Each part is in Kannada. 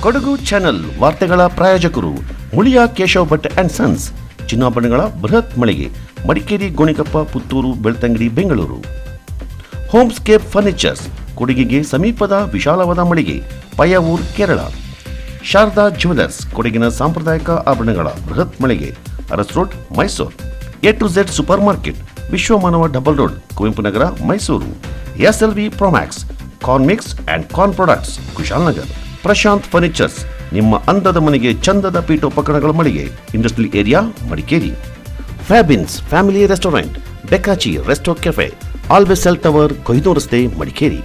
ಕೊಡಗು ಚಾನೆಲ್ ವಾರ್ತೆಗಳ ಪ್ರಾಯೋಜಕರು ಮುಳಿಯ ಕೇಶವ್ ಭಟ್ ಅಂಡ್ ಸನ್ಸ್, ಚಿನ್ನಾಭರಣಗಳ ಬೃಹತ್ ಮಳಿಗೆ, ಮಡಿಕೇರಿ, ಗೋಣಿಕೊಪ್ಪ, ಪುತ್ತೂರು, ಬೆಳ್ತಂಗಡಿ, ಬೆಂಗಳೂರು. ಹೋಮ್ಸ್ಕೇಪ್ ಫರ್ನಿಚರ್ಸ್, ಕೊಡಗಿಗೆ ಸಮೀಪದ ವಿಶಾಲವಾದ ಮಳಿಗೆ, ಪಯ್ಯಾವೂರ್, ಕೇರಳ. ಶಾರದಾ ಜ್ಯುವೆಲರ್ಸ್, ಕೊಡಗಿನ ಸಾಂಪ್ರದಾಯಿಕ ಆಭರಣಗಳ ಬೃಹತ್ ಮಳಿಗೆ, Aras road, Mysuru. A to Z super market, Vishwamanava double road, Kuvempu Nagar, Mysuru. SLV promax, corn mix and corn products, Kushalnagar. Prashanth furnitures, ನಿಮ್ಮ ಅಂದದ ಮನೆಗೆ ಚಂದದ ಪೀಠೋಪಕರಣಗಳ ಮಳಿಗೆ, industrial area, Madikeri. Fabins family restaurant, ಬೆಕಾಚಿ resto cafe, always cell tower, Koynur ರಸ್ತೆ, ಮಡಿಕೇರಿ.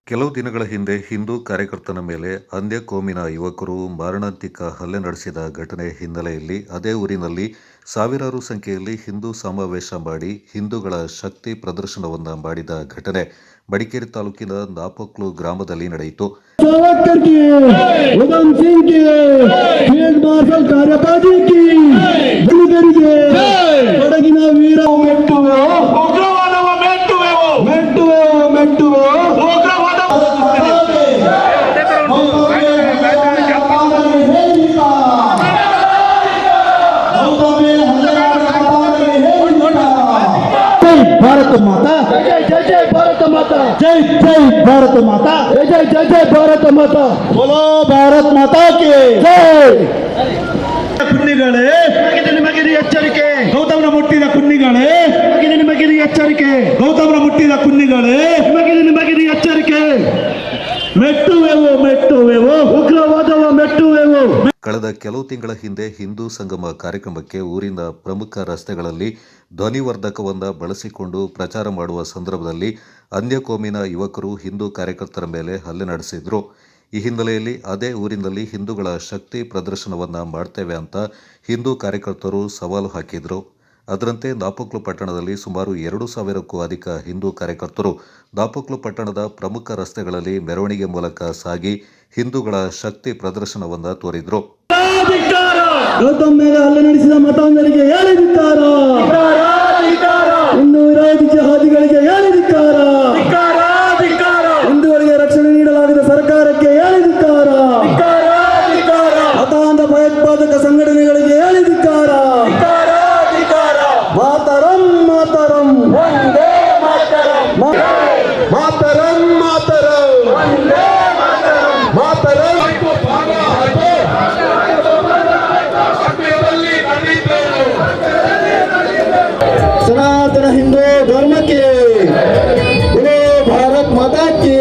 ಕೆಲವು ದಿನಗಳ ಹಿಂದೆ ಹಿಂದೂ ಕಾರ್ಯಕರ್ತನ ಮೇಲೆ ಅನ್ಯ ಕೋಮಿನ ಯುವಕರು ಮಾರಣಾಂತಿಕ ಹಲ್ಲೆ ನಡೆಸಿದ ಘಟನೆ ಹಿನ್ನೆಲೆಯಲ್ಲಿ ಅದೇ ಊರಿನಲ್ಲಿ ಸಾವಿರಾರು ಸಂಖ್ಯೆಯಲ್ಲಿ ಹಿಂದೂ ಸಮಾವೇಶ ಮಾಡಿ ಹಿಂದೂಗಳ ಶಕ್ತಿ ಪ್ರದರ್ಶನವನ್ನು ಮಾಡಿದ ಘಟನೆ ಮಡಿಕೇರಿ ತಾಲೂಕಿನ ನಾಪಕ್ಲು ಗ್ರಾಮದಲ್ಲಿ ನಡೆಯಿತು. भारत माता जय जय जय भारत माता जय जय भारत माता जय जय जय जय भारत माता बोलो भारत माता की जय. ಕುನ್ನಿಗಳೇ, ನಿಮಗೆ ಎಚ್ಚರಿಕೆ. ಗೌತಮನ ಮುಟ್ಟಿದ ಕುನ್ನಿಗಳೇ, ನಿಮಗೆ ಎಚ್ಚರಿಕೆ. ಗೌತಮನ ಮುಟ್ಟಿದ ಕುನ್ನಿಗಳೇ, ನಿಮಗೆ ಎಚ್ಚರಿಕೆ. ಮೆಟ್ಟುವೆವು ಮೆಟ್ಟುವೆವು, ಉಗ್ರವಾದವ ಮೆಟ್ಟುವೆವು. ಕಳೆದ ಕೆಲವು ತಿಂಗಳ ಹಿಂದೆ ಹಿಂದೂ ಸಂಗಮ ಕಾರ್ಯಕ್ರಮಕ್ಕೆ ಊರಿನ ಪ್ರಮುಖ ರಸ್ತೆಗಳಲ್ಲಿ ಧ್ವನಿವರ್ಧಕವನ್ನು ಬಳಸಿಕೊಂಡು ಪ್ರಚಾರ ಮಾಡುವ ಸಂದರ್ಭದಲ್ಲಿ ಅನ್ಯ ಕೋಮಿನ ಯುವಕರು ಹಿಂದೂ ಕಾರ್ಯಕರ್ತರ ಮೇಲೆ ಹಲ್ಲೆ ನಡೆಸಿದ್ರು. ಈ ಹಿನ್ನೆಲೆಯಲ್ಲಿ ಅದೇ ಊರಿನಲ್ಲಿ ಹಿಂದೂಗಳ ಶಕ್ತಿ ಪ್ರದರ್ಶನವನ್ನು ಮಾಡ್ತೇವೆ ಅಂತ ಹಿಂದೂ ಕಾರ್ಯಕರ್ತರು ಸವಾಲು ಹಾಕಿದ್ರು. ಅದರಂತೆ ನಾಪಕ್ಲು ಪಟ್ಟಣದಲ್ಲಿ ಸುಮಾರು 2,000ಕ್ಕೂ ಅಧಿಕ ಹಿಂದೂ ಕಾರ್ಯಕರ್ತರು ನಾಪಕ್ಲು ಪಟ್ಟಣದ ಪ್ರಮುಖ ರಸ್ತೆಗಳಲ್ಲಿ ಮೆರವಣಿಗೆ ಮೂಲಕ ಸಾಗಿ ಹಿಂದೂಗಳ ಶಕ್ತಿ ಪ್ರದರ್ಶನವನ್ನು ತೋರಿದ್ರು. ಗೌತಮ್ ಮೇಲೆ ಹಲ್ಲೆ ನಡೆಸಿದ ಮತಾಂಧರಿಗೆ ಹೇಳಿದಿದ್ದಾರ, ಹಿಂದೂ ವಿರೋಧಿ ಜಿಹಾದಿಗಳಿಗೆ ಹೇಳಿದಿದ್ದಾರ, ಹಿಂದೂಗಳಿಗೆ ರಕ್ಷಣೆ ನೀಡಲಾಗದ ಸರ್ಕಾರಕ್ಕೆ ಹೇಳಿದಿದ್ದಾರ, ಮತಾಂಧ ಭಯೋತ್ಪಾದಕ ಸಂಘಟನೆಗಳಿಗೆ ಹೇಳಿದಿದ್ದಾರ. ಮಾತರಂ ಮಾತರಂ ವಂದೇ ಮಾತರಂ, ಮಾತರಂ ಮಾತರಂ ವಂದೇ ಮಾತರಂ, ಮಾತರಂ. ಸನಾತನ ಹಿಂದೂ ಧರ್ಮಕ್ಕೆ ಭಾರತ್ ಮಾತಾ ಕಿ.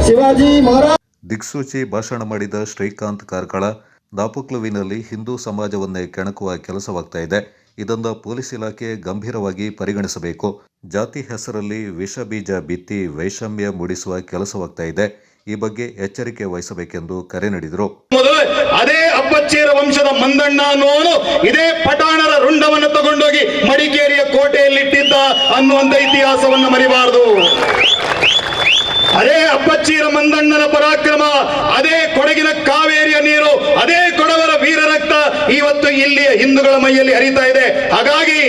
ಶಿವಾಜಿ ಮಹಾರಾಜ್. ದಿಕ್ಸೂಚಿ ಭಾಷಣ ಮಾಡಿದ ಶ್ರೀಕಾಂತ್ ಕಾರ್ಕಳ, ನಾಪಕ್ಲುವಿನಲ್ಲಿ ಹಿಂದೂ ಸಮಾಜವನ್ನೇ ಕೆಣಕುವ ಕೆಲಸವಾಗ್ತಾ ಇದೆ. ಇದನ್ನು ಪೊಲೀಸ್ ಇಲಾಖೆ ಗಂಭೀರವಾಗಿ ಪರಿಗಣಿಸಬೇಕು. ಜಾತಿ ಹೆಸರಲ್ಲಿ ವಿಷ ಬೀಜ ಬಿತ್ತಿ ವೈಷಮ್ಯ ಮೂಡಿಸುವ ಕೆಲಸವಾಗ್ತಾ ಇದೆ. ಈ ಬಗ್ಗೆ ಎಚ್ಚರಿಕೆ ವಹಿಸಬೇಕೆಂದು ಕರೆ ನೀಡಿದರು. ಅದೇ ಅಪ್ಪಚ್ಚೇರ ವಂಶದ ಮಂದಣ್ಣ ಅನ್ನೋನು ಇದೇ ಪಟಾಣರ ರುಂಡವನ್ನು ತಗೊಂಡೋಗಿ ಮಡಿಕೇರಿಯ ಕೋಟೆಯಲ್ಲಿಟ್ಟಿದ್ದ ಅನ್ನುವಂತ ಇತಿಹಾಸವನ್ನು ಮರಿಬಾರದು. ಅದೇ ಅಪ್ಪಚ್ಚೀರ ಮಂದಣ್ಣನ ಪರಾಕ್ರಮ, ಅದೇ ಕೊಡಗಿನ ಕಾವೇರಿಯ ನೀರು, ಅದೇ ಕೊಡವರ ವೀರ ರಕ್ತ ಇವತ್ತು ಇಲ್ಲಿಯ ಹಿಂದೂಗಳ ಮೈಯಲ್ಲಿ ಹರಿತಾ ಇದೆ. ಹಾಗಾಗಿ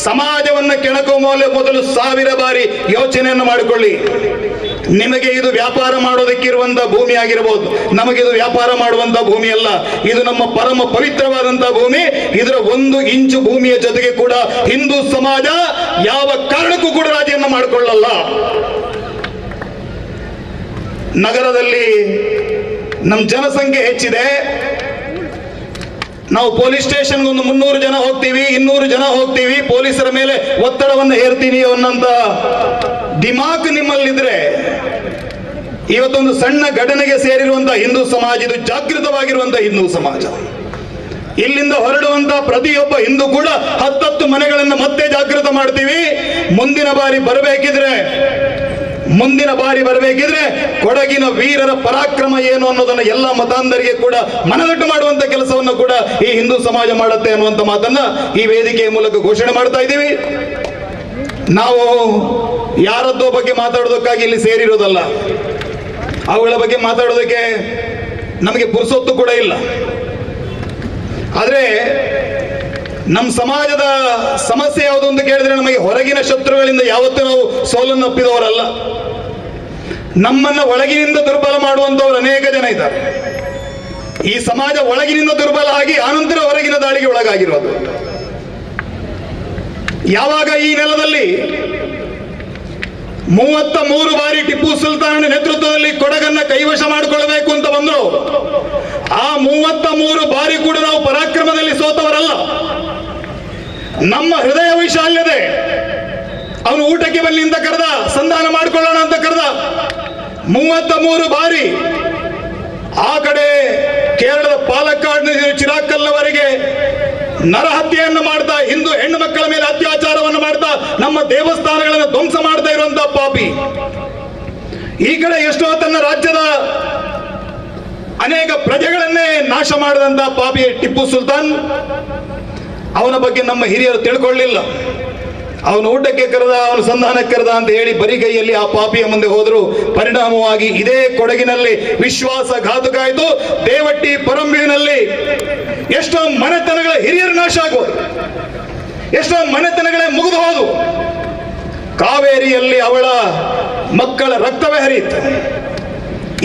ಸಮಾಜವನ್ನು ಕೆಣಕುವ ಮೊದಲು 1000 ಬಾರಿ ಯೋಚನೆಯನ್ನು ಮಾಡಿಕೊಳ್ಳಿ. ನಿಮಗೆ ಇದು ವ್ಯಾಪಾರ ಮಾಡೋದಕ್ಕಿರುವಂತಹ ಭೂಮಿ ಆಗಿರಬಹುದು, ನಮಗಿದು ವ್ಯಾಪಾರ ಮಾಡುವಂತಹ ಭೂಮಿ ಅಲ್ಲ. ಇದು ನಮ್ಮ ಪರಮ ಪವಿತ್ರವಾದಂತಹ ಭೂಮಿ. ಇದರ 1 ಇಂಚು ಭೂಮಿಯ ಜೊತೆಗೆ ಕೂಡ ಹಿಂದೂ ಸಮಾಜ ಯಾವ ಕಾರಣಕ್ಕೂ ಕೂಡ ರಾಜಿಯನ್ನು ಮಾಡಿಕೊಳ್ಳಲ್ಲ. ನಗರದಲ್ಲಿ ನಮ್ಮ ಜನಸಂಖ್ಯೆ ಹೆಚ್ಚಿದೆ. ನಾವು ಪೊಲೀಸ್ ಸ್ಟೇಷನ್ಗೆ ಒಂದು 300 ಜನ ಹೋಗ್ತೀವಿ, 200 ಜನ ಹೋಗ್ತೀವಿ, ಪೊಲೀಸರ ಮೇಲೆ ಒತ್ತಡವನ್ನು ಹೇರ್ತೀನಿ ಅನ್ನೋಂತ ದಿಮಾಕ್ ನಿಮ್ಮಲ್ಲಿದ್ರೆ ಇವತ್ತೊಂದು ಸಣ್ಣ ಘಟನೆಗೆ ಸೇರಿರುವಂತಹ ಹಿಂದೂ ಸಮಾಜ, ಇದು ಜಾಗೃತವಾಗಿರುವಂತಹ ಹಿಂದೂ ಸಮಾಜ. ಇಲ್ಲಿಂದ ಹೊರಡುವಂತಹ ಪ್ರತಿಯೊಬ್ಬ ಹಿಂದೂ ಕೂಡ 10 ಮನೆಗಳನ್ನು ಮತ್ತೆ ಜಾಗೃತ ಮಾಡ್ತೀವಿ. ಮುಂದಿನ ಬಾರಿ ಬರಬೇಕಿದ್ರೆ ಕೊಡಗಿನ ವೀರರ ಪರಾಕ್ರಮ ಏನು ಅನ್ನೋದನ್ನ ಎಲ್ಲ ಮತಾಂಧರಿಗೆ ಕೂಡ ಮನದಟ್ಟು ಮಾಡುವಂತ ಕೆಲಸವನ್ನು ಕೂಡ ಈ ಹಿಂದೂ ಸಮಾಜ ಮಾಡುತ್ತೆ ಅನ್ನುವಂತ ಮಾತನ್ನ ಈ ವೇದಿಕೆಯ ಮೂಲಕ ಘೋಷಣೆ ಮಾಡ್ತಾ ಇದ್ದೀವಿ. ನಾವು ಯಾರದ್ದೋ ಬಗ್ಗೆ ಮಾತಾಡೋದಕ್ಕಾಗಿ ಇಲ್ಲಿ ಸೇರಿರೋದಲ್ಲ, ಅವುಗಳ ಬಗ್ಗೆ ಮಾತಾಡೋದಕ್ಕೆ ನಮಗೆ ಪುರುಸೊತ್ತು ಕೂಡ ಇಲ್ಲ. ಆದ್ರೆ ನಮ್ಮ ಸಮಾಜದ ಸಮಸ್ಯೆ ಯಾವುದು ಅಂತ ಕೇಳಿದ್ರೆ ನಮಗೆ ಹೊರಗಿನ ಶತ್ರುಗಳಿಂದ ಯಾವತ್ತೂ ನಾವು ಸೋಲನ್ನು ಒಪ್ಪಿದವರಲ್ಲ. ನಮ್ಮನ್ನ ಒಳಗಿನಿಂದ ದುರ್ಬಲ ಮಾಡುವಂತವರು ಅನೇಕ ಜನ ಇದ್ದಾರೆ. ಈ ಸಮಾಜ ಒಳಗಿನಿಂದ ದುರ್ಬಲ ಆಗಿ ಆನಂತರ ಹೊರಗಿನ ದಾಳಿಗೆ ಒಳಗಾಗಿರೋದು. ಯಾವಾಗ ಈ ನೆಲದಲ್ಲಿ 33 ಬಾರಿ ಟಿಪ್ಪು ಸುಲ್ತಾನ್ ನೇತೃತ್ವದಲ್ಲಿ ಕೊಡಗನ್ನ ಕೈವಶ ಮಾಡಿಕೊಳ್ಳಬೇಕು ಅಂತ ಬಂದ್ರು, ಆ 33 ಬಾರಿ ಕೂಡ ನಾವು ಪರಾಕ್ರಮದಲ್ಲಿ ಸೋತವರಲ್ಲ. ನಮ್ಮ ಹೃದಯ ವೈಶಾಲ್ಯದೆ. ಅವನು ಊಟಕ್ಕೆ ಬನ್ನಿ ಅಂತ ಕರೆದ, ಸಂಧಾನ ಮಾಡಿಕೊಳ್ಳೋಣ ಅಂತ ಕರೆದ. 33 ಬಾರಿ ಆ ಕಡೆ ಕೇರಳದ ಪಾಲಕ್ಕಾಡ್ ಚಿರಾಕಲ್ನವರೆಗೆ ನರಹತ್ಯೆಯನ್ನು ಮಾಡ್ತಾ, ಹಿಂದೂ ಹೆಣ್ಣು ಮಕ್ಕಳ ಮೇಲೆ ಅತ್ಯಾಚಾರವನ್ನು ಮಾಡ್ತಾ, ನಮ್ಮ ದೇವಸ್ಥಾನಗಳನ್ನು ಧ್ವಂಸ ಮಾಡ್ತಾ ಇರುವಂತಹ ಪಾಪಿ. ಈ ಕಡೆ ಎಷ್ಟೋ ತನ್ನ ರಾಜ್ಯದ ಅನೇಕ ಪ್ರಜೆಗಳನ್ನೇ ನಾಶ ಮಾಡಿದಂತಹ ಪಾಪಿ ಟಿಪ್ಪು ಸುಲ್ತಾನ್. ಅವನ ಬಗ್ಗೆ ನಮ್ಮ ಹಿರಿಯರು ತಿಳ್ಕೊಳ್ಳಿಲ್ಲ. ಅವನು ಊಟಕ್ಕೆ ಕರೆದ, ಅವನು ಸಂಧಾನಕ್ಕೆ ಕರೆದ ಅಂತ ಹೇಳಿ ಬರಿಗೈಯಲ್ಲಿ ಆ ಪಾಪಿಯ ಮುಂದೆ ಹೋದರು. ಪರಿಣಾಮವಾಗಿ ಇದೇ ಕೊಡಗಿನಲ್ಲಿ ವಿಶ್ವಾಸಘಾತುಕ ಆಯಿತು. ದೇವಟ್ಟಿ ಪರಂಬಿನಲ್ಲಿ ಎಷ್ಟೋ ಮನೆತನಗಳ ಹಿರಿಯರು ನಾಶ ಆಗೋದು, ಎಷ್ಟೋ ಮನೆತನಗಳೇ ಮುಗಿದು ಹೋದು. ಕಾವೇರಿಯಲ್ಲಿ ಅವಳ ಮಕ್ಕಳ ರಕ್ತವೇ ಹರಿಯಿತು.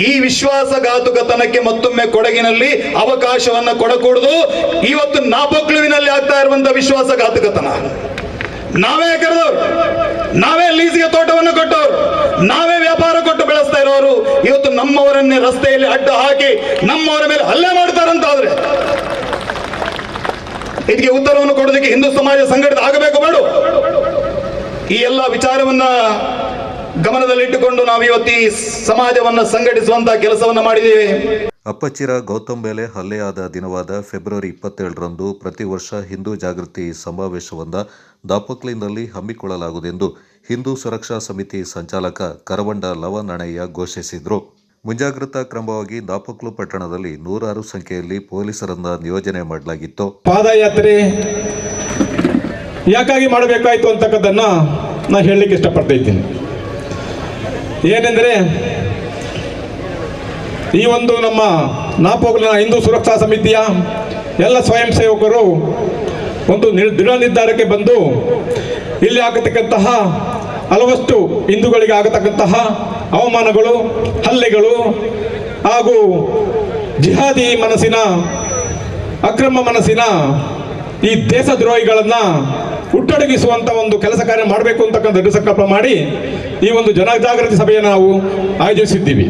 ಈ ವಿಶ್ವಾಸಘಾತುಕತನಕ್ಕೆ ಮತ್ತೊಮ್ಮೆ ಕೊಡಗಿನಲ್ಲಿ ಅವಕಾಶವನ್ನು ಕೊಡಕೂಡದು. ಇವತ್ತು ನಾಪೊಕ್ಲುವಿನಲ್ಲಿ ಆಗ್ತಾ ಇರುವಂತಹ ವಿಶ್ವಾಸಘಾತುಕತನ. ನಾವೇ ಕರೆದವರು, ನಾವೇ ಲೀಸ್ಗೆ ತೋಟವನ್ನು ಕೊಟ್ಟವರು, ನಾವೇ ವ್ಯಾಪಾರ ಕೊಟ್ಟು ಬೆಳೆಸ್ತಾ ಇರೋರು ಇವತ್ತು ನಮ್ಮವರನ್ನೇ ರಸ್ತೆಯಲ್ಲಿ ಅಡ್ಡ ಹಾಕಿ ನಮ್ಮವರ ಮೇಲೆ ಹಲ್ಲೆ ಮಾಡ್ತಾರಂತಾದ್ರೆ ಇದಕ್ಕೆ ಉತ್ತರವನ್ನು ಕೊಡೋದಕ್ಕೆ ಹಿಂದೂ ಸಮಾಜ ಸಂಘಟಿತ ಆಗಬೇಕು ಬೇಡ? ಈ ಎಲ್ಲ ವಿಚಾರವನ್ನ ಗಮನದಲ್ಲಿಟ್ಟುಕೊಂಡು ನಾವು ಇವತ್ತು ಈ ಸಮಾಜವನ್ನ ಸಂಘಟಿಸುವಂತಹ ಕೆಲಸವನ್ನ ಮಾಡಿದ್ದೇವೆ. ಅಪ್ಪಚ್ಚಿರ ಗೌತಮ್ ಮೇಲೆ ಹಲ್ಲೆಯಾದ ದಿನವಾದ ಫೆಬ್ರವರಿ 27ರಂದು ಪ್ರತಿ ವರ್ಷ ಹಿಂದೂ ಜಾಗೃತಿ ಸಮಾವೇಶವನ್ನು ದಾಪಕ್ಲಿನಲ್ಲಿ ಹಮ್ಮಿಕೊಳ್ಳಲಾಗುವುದೆಂದು ಹಿಂದೂ ಸುರಕ್ಷಾ ಸಮಿತಿ ಸಂಚಾಲಕ ಕರವಂಡ ಲವನಣಯ್ಯ ಘೋಷಿಸಿದರು. ಮುಂಜಾಗ್ರತಾ ಕ್ರಮವಾಗಿ ದಾಪಕ್ಲು ಪಟ್ಟಣದಲ್ಲಿ 100 ಸಂಖ್ಯೆಯಲ್ಲಿ ಪೊಲೀಸರನ್ನ ನಿಯೋಜನೆ ಮಾಡಲಾಗಿತ್ತು. ಪಾದಯಾತ್ರೆ ಯಾಕಾಗಿ ಮಾಡಬೇಕಾಯಿತು ಅಂತಕ್ಕದ್ದನ್ನ ನಾನು ಹೇಳಲಿಕ್ಕೆ ಇಷ್ಟಪಡ್ತಾ ಇದ್ದೀನಿ. ಏನೆಂದರೆ, ಈ ಒಂದು ನಮ್ಮ ನಾಪೋಕ್ಲಿನ ಹಿಂದೂ ಸುರಕ್ಷಾ ಸಮಿತಿಯ ಎಲ್ಲ ಸ್ವಯಂ ಸೇವಕರು ಒಂದು ದೃಢ ನಿರ್ಧಾರಕ್ಕೆ ಬಂದು ಇಲ್ಲಿ ಆಗತಕ್ಕಂತಹ ಹಲವಷ್ಟು ಹಿಂದೂಗಳಿಗೆ ಆಗತಕ್ಕಂತಹ ಅವಮಾನಗಳು, ಹಲ್ಲೆಗಳು ಹಾಗೂ ಜಿಹಾದಿ ಮನಸ್ಸಿನ, ಅಕ್ರಮ ಮನಸ್ಸಿನ ಈ ದೇಶದ್ರೋಹಿಗಳನ್ನು ಹುಟ್ಟಡಗಿಸುವಂಥ ಒಂದು ಕೆಲಸ ಕಾರ್ಯ ಮಾಡಬೇಕು ಅಂತಕ್ಕಂಥ ದೃಢ ಸಂಕಲ್ಪ ಮಾಡಿ ಈ ಒಂದು ಜನಜಾಗೃತಿ ಸಭೆಯನ್ನು ನಾವು ಆಯೋಜಿಸಿದ್ದೀವಿ.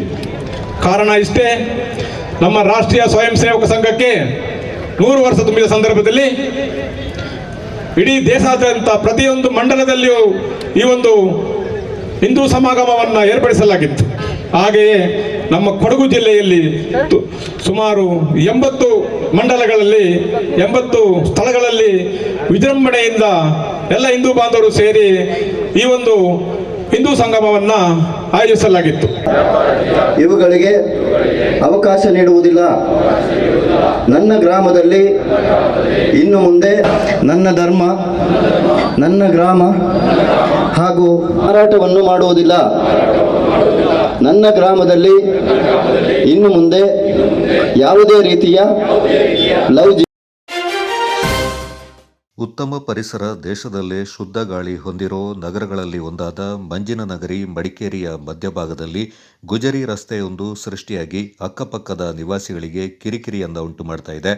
ಕಾರಣ ಇಷ್ಟೇ, ನಮ್ಮ ರಾಷ್ಟ್ರೀಯ ಸ್ವಯಂ ಸೇವಕ ಸಂಘಕ್ಕೆ 100 ವರ್ಷ ತುಂಬಿದ ಸಂದರ್ಭದಲ್ಲಿ ಇಡೀ ದೇಶಾದ್ಯಂತ ಪ್ರತಿಯೊಂದು ಮಂಡಲದಲ್ಲಿಯೂ ಈ ಒಂದು ಹಿಂದೂ ಸಮಾಗಮವನ್ನು ಏರ್ಪಡಿಸಲಾಗಿತ್ತು. ಹಾಗೆಯೇ ನಮ್ಮ ಕೊಡಗು ಜಿಲ್ಲೆಯಲ್ಲಿ ಸುಮಾರು 80 ಮಂಡಲಗಳಲ್ಲಿ 80 ಸ್ಥಳಗಳಲ್ಲಿ ವಿಜೃಂಭಣೆಯಿಂದ ಎಲ್ಲ ಹಿಂದೂ ಬಾಂಧವರು ಸೇರಿ ಈ ಒಂದು ಹಿಂದೂ ಸಂಗಮವನ್ನು ಆಯೋಜಿಸಲಾಗಿತ್ತು. ಇವುಗಳಿಗೆ ಅವಕಾಶ ನೀಡುವುದಿಲ್ಲ. ನನ್ನ ಗ್ರಾಮದಲ್ಲಿ ಇನ್ನು ಮುಂದೆ ನನ್ನ ಧರ್ಮ, ನನ್ನ ಗ್ರಾಮ ಹಾಗೂ ಮಾರಾಟವನ್ನು ಮಾಡುವುದಿಲ್ಲ. ನನ್ನ ಗ್ರಾಮದಲ್ಲಿ ಇನ್ನು ಮುಂದೆ ಯಾವುದೇ ರೀತಿಯ ಲವ್ ಉತ್ತಮ ಪರಿಸರ, ದೇಶದಲ್ಲೇ ಶುದ್ಧ ಗಾಳಿ ಹೊಂದಿರೋ ನಗರಗಳಲ್ಲಿ ಒಂದಾದ ಮಂಜಿನ ನಗರಿ ಮಡಿಕೇರಿಯ ಮಧ್ಯಭಾಗದಲ್ಲಿ ಗುಜರಿ ರಸ್ತೆಯೊಂದು ಸೃಷ್ಟಿಯಾಗಿ ಅಕ್ಕಪಕ್ಕದ ನಿವಾಸಿಗಳಿಗೆ ಕಿರಿಕಿರಿಯನ್ನು ಉಂಟು ಮಾಡ್ತಾ ಇದೆ.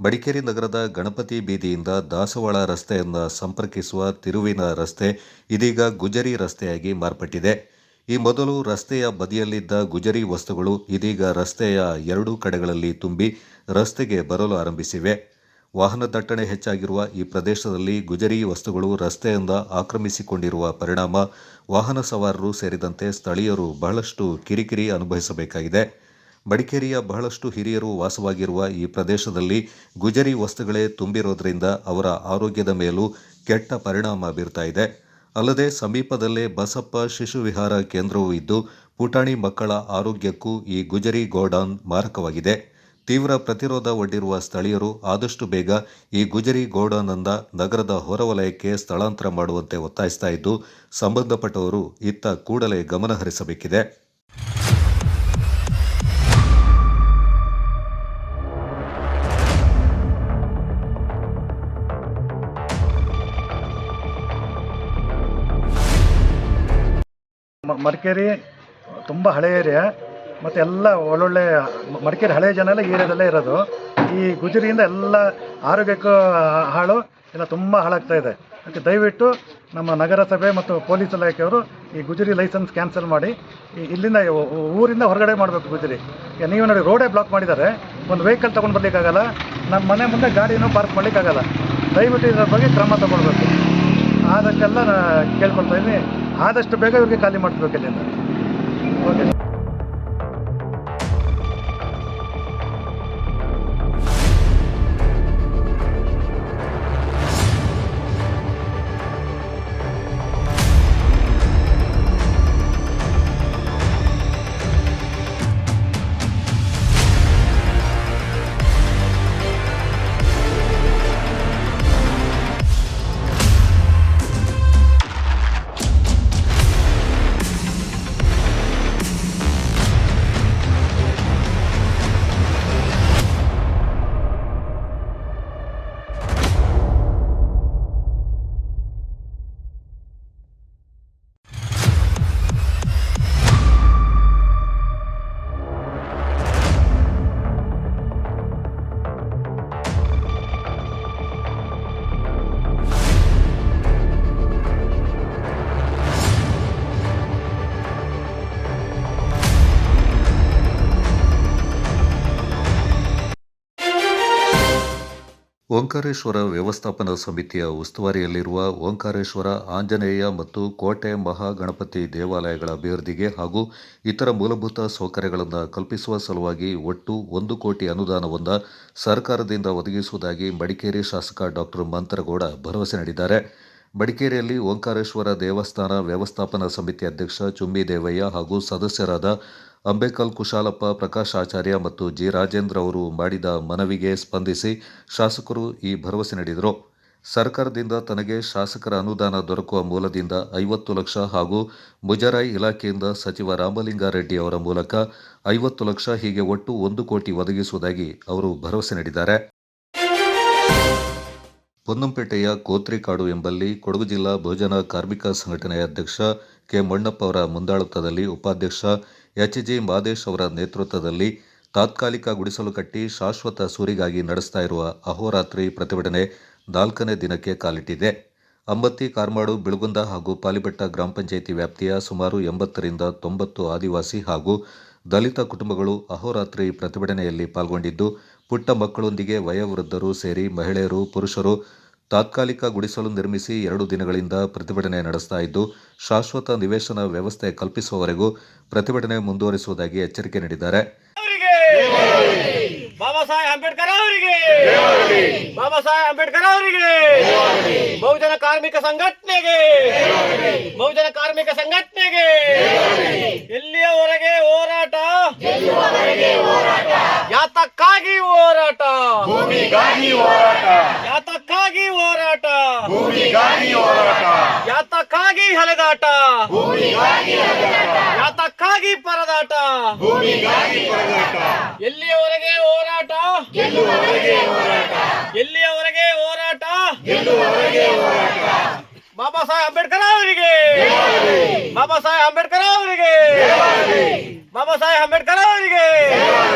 ಮಡಿಕೇರಿ ನಗರದ ಗಣಪತಿ ಬೀದಿಯಿಂದ ದಾಸವಾಳ ರಸ್ತೆಯನ್ನು ಸಂಪರ್ಕಿಸುವ ತಿರುವಿನ ರಸ್ತೆ ಇದೀಗ ಗುಜರಿ ರಸ್ತೆಯಾಗಿ ಮಾರ್ಪಟ್ಟಿದೆ. ಈ ಮೊದಲು ರಸ್ತೆಯ ಬದಿಯಲ್ಲಿದ್ದ ಗುಜರಿ ವಸ್ತುಗಳು ಇದೀಗ ರಸ್ತೆಯ 2 ಕಡೆಗಳಲ್ಲಿ ತುಂಬಿ ರಸ್ತೆಗೆ ಬರಲು ಆರಂಭಿಸಿವೆ. ವಾಹನ ದಟ್ಟಣೆ ಹೆಚ್ಚಾಗಿರುವ ಈ ಪ್ರದೇಶದಲ್ಲಿ ಗುಜರಿ ವಸ್ತುಗಳು ರಸ್ತೆಯಿಂದ ಆಕ್ರಮಿಸಿಕೊಂಡಿರುವ ಪರಿಣಾಮ ವಾಹನ ಸವಾರರು ಸೇರಿದಂತೆ ಸ್ಥಳೀಯರು ಬಹಳಷ್ಟು ಕಿರಿಕಿರಿ ಅನುಭವಿಸಬೇಕಾಗಿದೆ. ಮಡಿಕೇರಿಯ ಬಹಳಷ್ಟು ಹಿರಿಯರು ವಾಸವಾಗಿರುವ ಈ ಪ್ರದೇಶದಲ್ಲಿ ಗುಜರಿ ವಸ್ತುಗಳೇ ತುಂಬಿರೋದ್ರಿಂದ ಅವರ ಆರೋಗ್ಯದ ಮೇಲೂ ಕೆಟ್ಟ ಪರಿಣಾಮ ಬೀರ್ತಾ ಇದೆ. ಅಲ್ಲದೆ ಸಮೀಪದಲ್ಲೇ ಬಸಪ್ಪ ಶಿಶು ವಿಹಾರ ಕೇಂದ್ರವೂ ಇದ್ದು ಪುಟಾಣಿ ಮಕ್ಕಳ ಆರೋಗ್ಯಕ್ಕೂ ಈ ಗುಜರಿ ಗೋಡಾನ್ ಮಾರಕವಾಗಿದೆ. ತೀವ್ರ ಪ್ರತಿರೋಧ ಒಡ್ಡಿರುವ ಸ್ಥಳೀಯರು ಆದಷ್ಟು ಬೇಗ ಈ ಗುಜರಿ ಗೋಡಾನ್ನಿಂದ ನಗರದ ಹೊರವಲಯಕ್ಕೆ ಸ್ಥಳಾಂತರ ಮಾಡುವಂತೆ ಒತ್ತಾಯಿಸ್ತಾ ಇದ್ದು ಸಂಬಂಧಪಟ್ಟವರು ಇತ್ತ ಕೂಡಲೇ ಗಮನ ಹರಿಸಬೇಕಿದೆ. ಮಡಿಕೇರಿ ತುಂಬ ಹಳೆ ಏರಿಯಾ ಮತ್ತು ಎಲ್ಲ ಒಳ್ಳೊಳ್ಳೆ ಮಡಿಕೇರಿ ಹಳೆಯ ಜನ ಎಲ್ಲ ಈ ಏರಿಯಾದಲ್ಲೇ ಇರೋದು. ಈ ಗುಜರಿಯಿಂದ ಎಲ್ಲ ಆರೋಗ್ಯಕ್ಕೂ ಹಾಳು, ಎಲ್ಲ ತುಂಬ ಹಾಳಾಗ್ತಾ ಇದೆ. ಅದಕ್ಕೆ ದಯವಿಟ್ಟು ನಮ್ಮ ನಗರಸಭೆ ಮತ್ತು ಪೊಲೀಸ್ ಇಲಾಖೆಯವರು ಈ ಗುಜರಿ ಲೈಸೆನ್ಸ್ ಕ್ಯಾನ್ಸಲ್ ಮಾಡಿ ಇಲ್ಲಿಂದ ಊರಿಂದ ಹೊರಗಡೆ ಮಾಡಬೇಕು ಗುಜರಿ. ನೀವು ನೋಡಿ ರೋಡೇ ಬ್ಲಾಕ್ ಮಾಡಿದ್ದಾರೆ, ಒಂದು ವೆಹಿಕಲ್ ತೊಗೊಂಡು ಬರಲಿಕ್ಕಾಗಲ್ಲ, ನಮ್ಮ ಮನೆ ಮುಂದೆ ಗಾಡಿನೂ ಪಾರ್ಕ್ ಮಾಡಲಿಕ್ಕಾಗಲ್ಲ. ದಯವಿಟ್ಟು ಇದರ ಬಗ್ಗೆ ಕ್ರಮ ತಗೊಳ್ಬೇಕು. ಅದಕ್ಕೆಲ್ಲ ಕೇಳ್ಕೊಳ್ತಾ ಇದ್ದೀನಿ, ಆದಷ್ಟು ಬೇಗ ಇವ್ರಿಗೆ ಖಾಲಿ ಮಾಡಿಸ್ಬೇಕು ಇಲ್ಲಿಂದ. ಓಕೆ. ಓಂಕಾರೇಶ್ವರ ವ್ಯವಸ್ಥಾಪನಾ ಸಮಿತಿಯ ಉಸ್ತುವಾರಿಯಲ್ಲಿರುವ ಓಂಕಾರೇಶ್ವರ, ಆಂಜನೇಯ ಮತ್ತು ಕೋಟೆ ಮಹಾಗಣಪತಿ ದೇವಾಲಯಗಳ ಅಭಿವೃದ್ಧಿಗೆ ಹಾಗೂ ಇತರ ಮೂಲಭೂತ ಸೌಕರ್ಯಗಳನ್ನು ಕಲ್ಪಿಸುವ ಸಲುವಾಗಿ ಒಟ್ಟು 1 ಕೋಟಿ ಅನುದಾನವನ್ನು ಸರ್ಕಾರದಿಂದ ಒದಗಿಸುವುದಾಗಿ ಮಡಿಕೇರಿ ಶಾಸಕ ಡಾಕ್ಟರ್ ಮಂತ್ರಗೌಡ ಭರವಸೆ ನೀಡಿದ್ದಾರೆ. ಮಡಿಕೇರಿಯಲ್ಲಿ ಓಂಕಾರೇಶ್ವರ ದೇವಸ್ಥಾನ ವ್ಯವಸ್ಥಾಪನಾ ಸಮಿತಿ ಅಧ್ಯಕ್ಷ ಚುಮ್ಮಿ ದೇವಯ್ಯ ಹಾಗೂ ಸದಸ್ಯರಾದ ಅಂಬೇಕಲ್ ಕುಶಾಲಪ್ಪ, ಪ್ರಕಾಶ್ ಆಚಾರ್ಯ ಮತ್ತು ಜಿ ರಾಜೇಂದ್ರ ಅವರು ಮಾಡಿದ ಮನವಿಗೆ ಸ್ಪಂದಿಸಿ ಶಾಸಕರು ಈ ಭರವಸೆ ನೀಡಿದರು. ಸರ್ಕಾರದಿಂದ ತನಗೆ ಶಾಸಕರ ಅನುದಾನ ದೊರಕುವ ಮೂಲದಿಂದ 50 ಲಕ್ಷ ಹಾಗೂ ಮುಜರಾಯಿ ಇಲಾಖೆಯಿಂದ ಸಚಿವ ರಾಮಲಿಂಗಾರೆಡ್ಡಿ ಅವರ ಮೂಲಕ 50 ಲಕ್ಷ ಹೀಗೆ ಒಟ್ಟು 1 ಕೋಟಿ ಒದಗಿಸುವುದಾಗಿ ಅವರು ಭರವಸೆ ನೀಡಿದ್ದಾರೆ. ಪೊನ್ನಂಪೇಟೆಯ ಕೋತ್ರಿಕಾಡು ಎಂಬಲ್ಲಿ ಕೊಡಗು ಜಿಲ್ಲಾ ಬಹುಜನ ಕಾರ್ಮಿಕ ಸಂಘಟನೆಯ ಅಧ್ಯಕ್ಷ ಕೆ ಮಣ್ಣಪ್ಪ ಅವರ ಮುಂದಾಳತ್ವದಲ್ಲಿ ಉಪಾಧ್ಯಕ್ಷ ಎಚ್.ಜಿ. ಮಾದೇಶ್ ಅವರ ನೇತೃತ್ವದಲ್ಲಿ ತಾತ್ಕಾಲಿಕ ಗುಡಿಸಲು ಕಟ್ಟಿ ಶಾಶ್ವತ ಸೂರಿಗಾಗಿ ನಡೆಸ್ತಾ ಇರುವ ಅಹೋರಾತ್ರಿ ಪ್ರತಿಭಟನೆ 4ನೇ ದಿನಕ್ಕೆ ಕಾಲಿಟ್ಟಿದೆ. ಅಂಬತ್ತಿ, ಕಾರ್ಮಾಡು, ಬಿಳುಗುಂದ ಹಾಗೂ ಪಾಲಿಬೆಟ್ಟ ಗ್ರಾಮ ಪಂಚಾಯಿತಿ ವ್ಯಾಪ್ತಿಯ ಸುಮಾರು 80ರಿಂದ 90 ಆದಿವಾಸಿ ಹಾಗೂ ದಲಿತ ಕುಟುಂಬಗಳು ಅಹೋರಾತ್ರಿ ಪ್ರತಿಭಟನೆಯಲ್ಲಿ ಪಾಲ್ಗೊಂಡಿದ್ದು, ಪುಟ್ಟ ಮಕ್ಕಳೊಂದಿಗೆ ವಯೋವೃದ್ಧರು ಸೇರಿ ಮಹಿಳೆಯರು, ಪುರುಷರು ತಾತ್ಕಾಲಿಕ ಗುಡಿಸಲು ನಿರ್ಮಿಸಿ 2 ದಿನಗಳಿಂದ ಪ್ರತಿಭಟನೆ ನಡೆಸ್ತಾ ಇದ್ದು, ಶಾಶ್ವತ ನಿವೇಶನ ವ್ಯವಸ್ಥೆ ಕಲ್ಪಿಸುವವರೆಗೂ ಪ್ರತಿಭಟನೆ ಮುಂದುವರಿಸುವುದಾಗಿ ಎಚ್ಚರಿಕೆ ನೀಡಿದ್ದಾರೆ. ಬಾಬಾ ಸಾಹೇಬ್ ಅಂಬೇಡ್ಕರ್ ಅವರಿಗೆ, ಬಾಬಾ ಸಾಹೇಬ್ ಅಂಬೇಡ್ಕರ್ ಅವರಿಗೆ, ಬಹುಜನ ಕಾರ್ಮಿಕ ಸಂಘಟನೆಗೆ, ಬಹುಜನ ಕಾರ್ಮಿಕ ಸಂಘಟನೆಗೆ ಎಲ್ಲಿಯವರೆಗೆ ಹೋರಾಟ, ಯಾತಕ್ಕಾಗಿ ಹೋರಾಟ, ಯಾತಕ್ಕಾಗಿ ಹೋರಾಟ, ಯಾತಕ್ಕಾಗಿ ಹಲೆದಾಟ, ಯಾತಕ್ಕಾಗಿ ಪರದಾಟ, ಎಲ್ಲಿಯವರೆಗೆ ಹೋರಾಟ, ಎಲ್ಲಿಯವರೆಗೆ ಹೋರಾಟ, ಬಾಬಾ ಸಾಹೇಬ್ ಅಂಬೇಡ್ಕರ್ ಅವರಿಗೆ, ಬಾಬಾ ಸಾಹೇಬ್ ಅಂಬೇಡ್ಕರ್ ಅವರಿಗೆ, ಬಾಬಾ ಸಾಹೇಬ್ ಅಂಬೇಡ್ಕರ್ ಅವರಿಗೆ.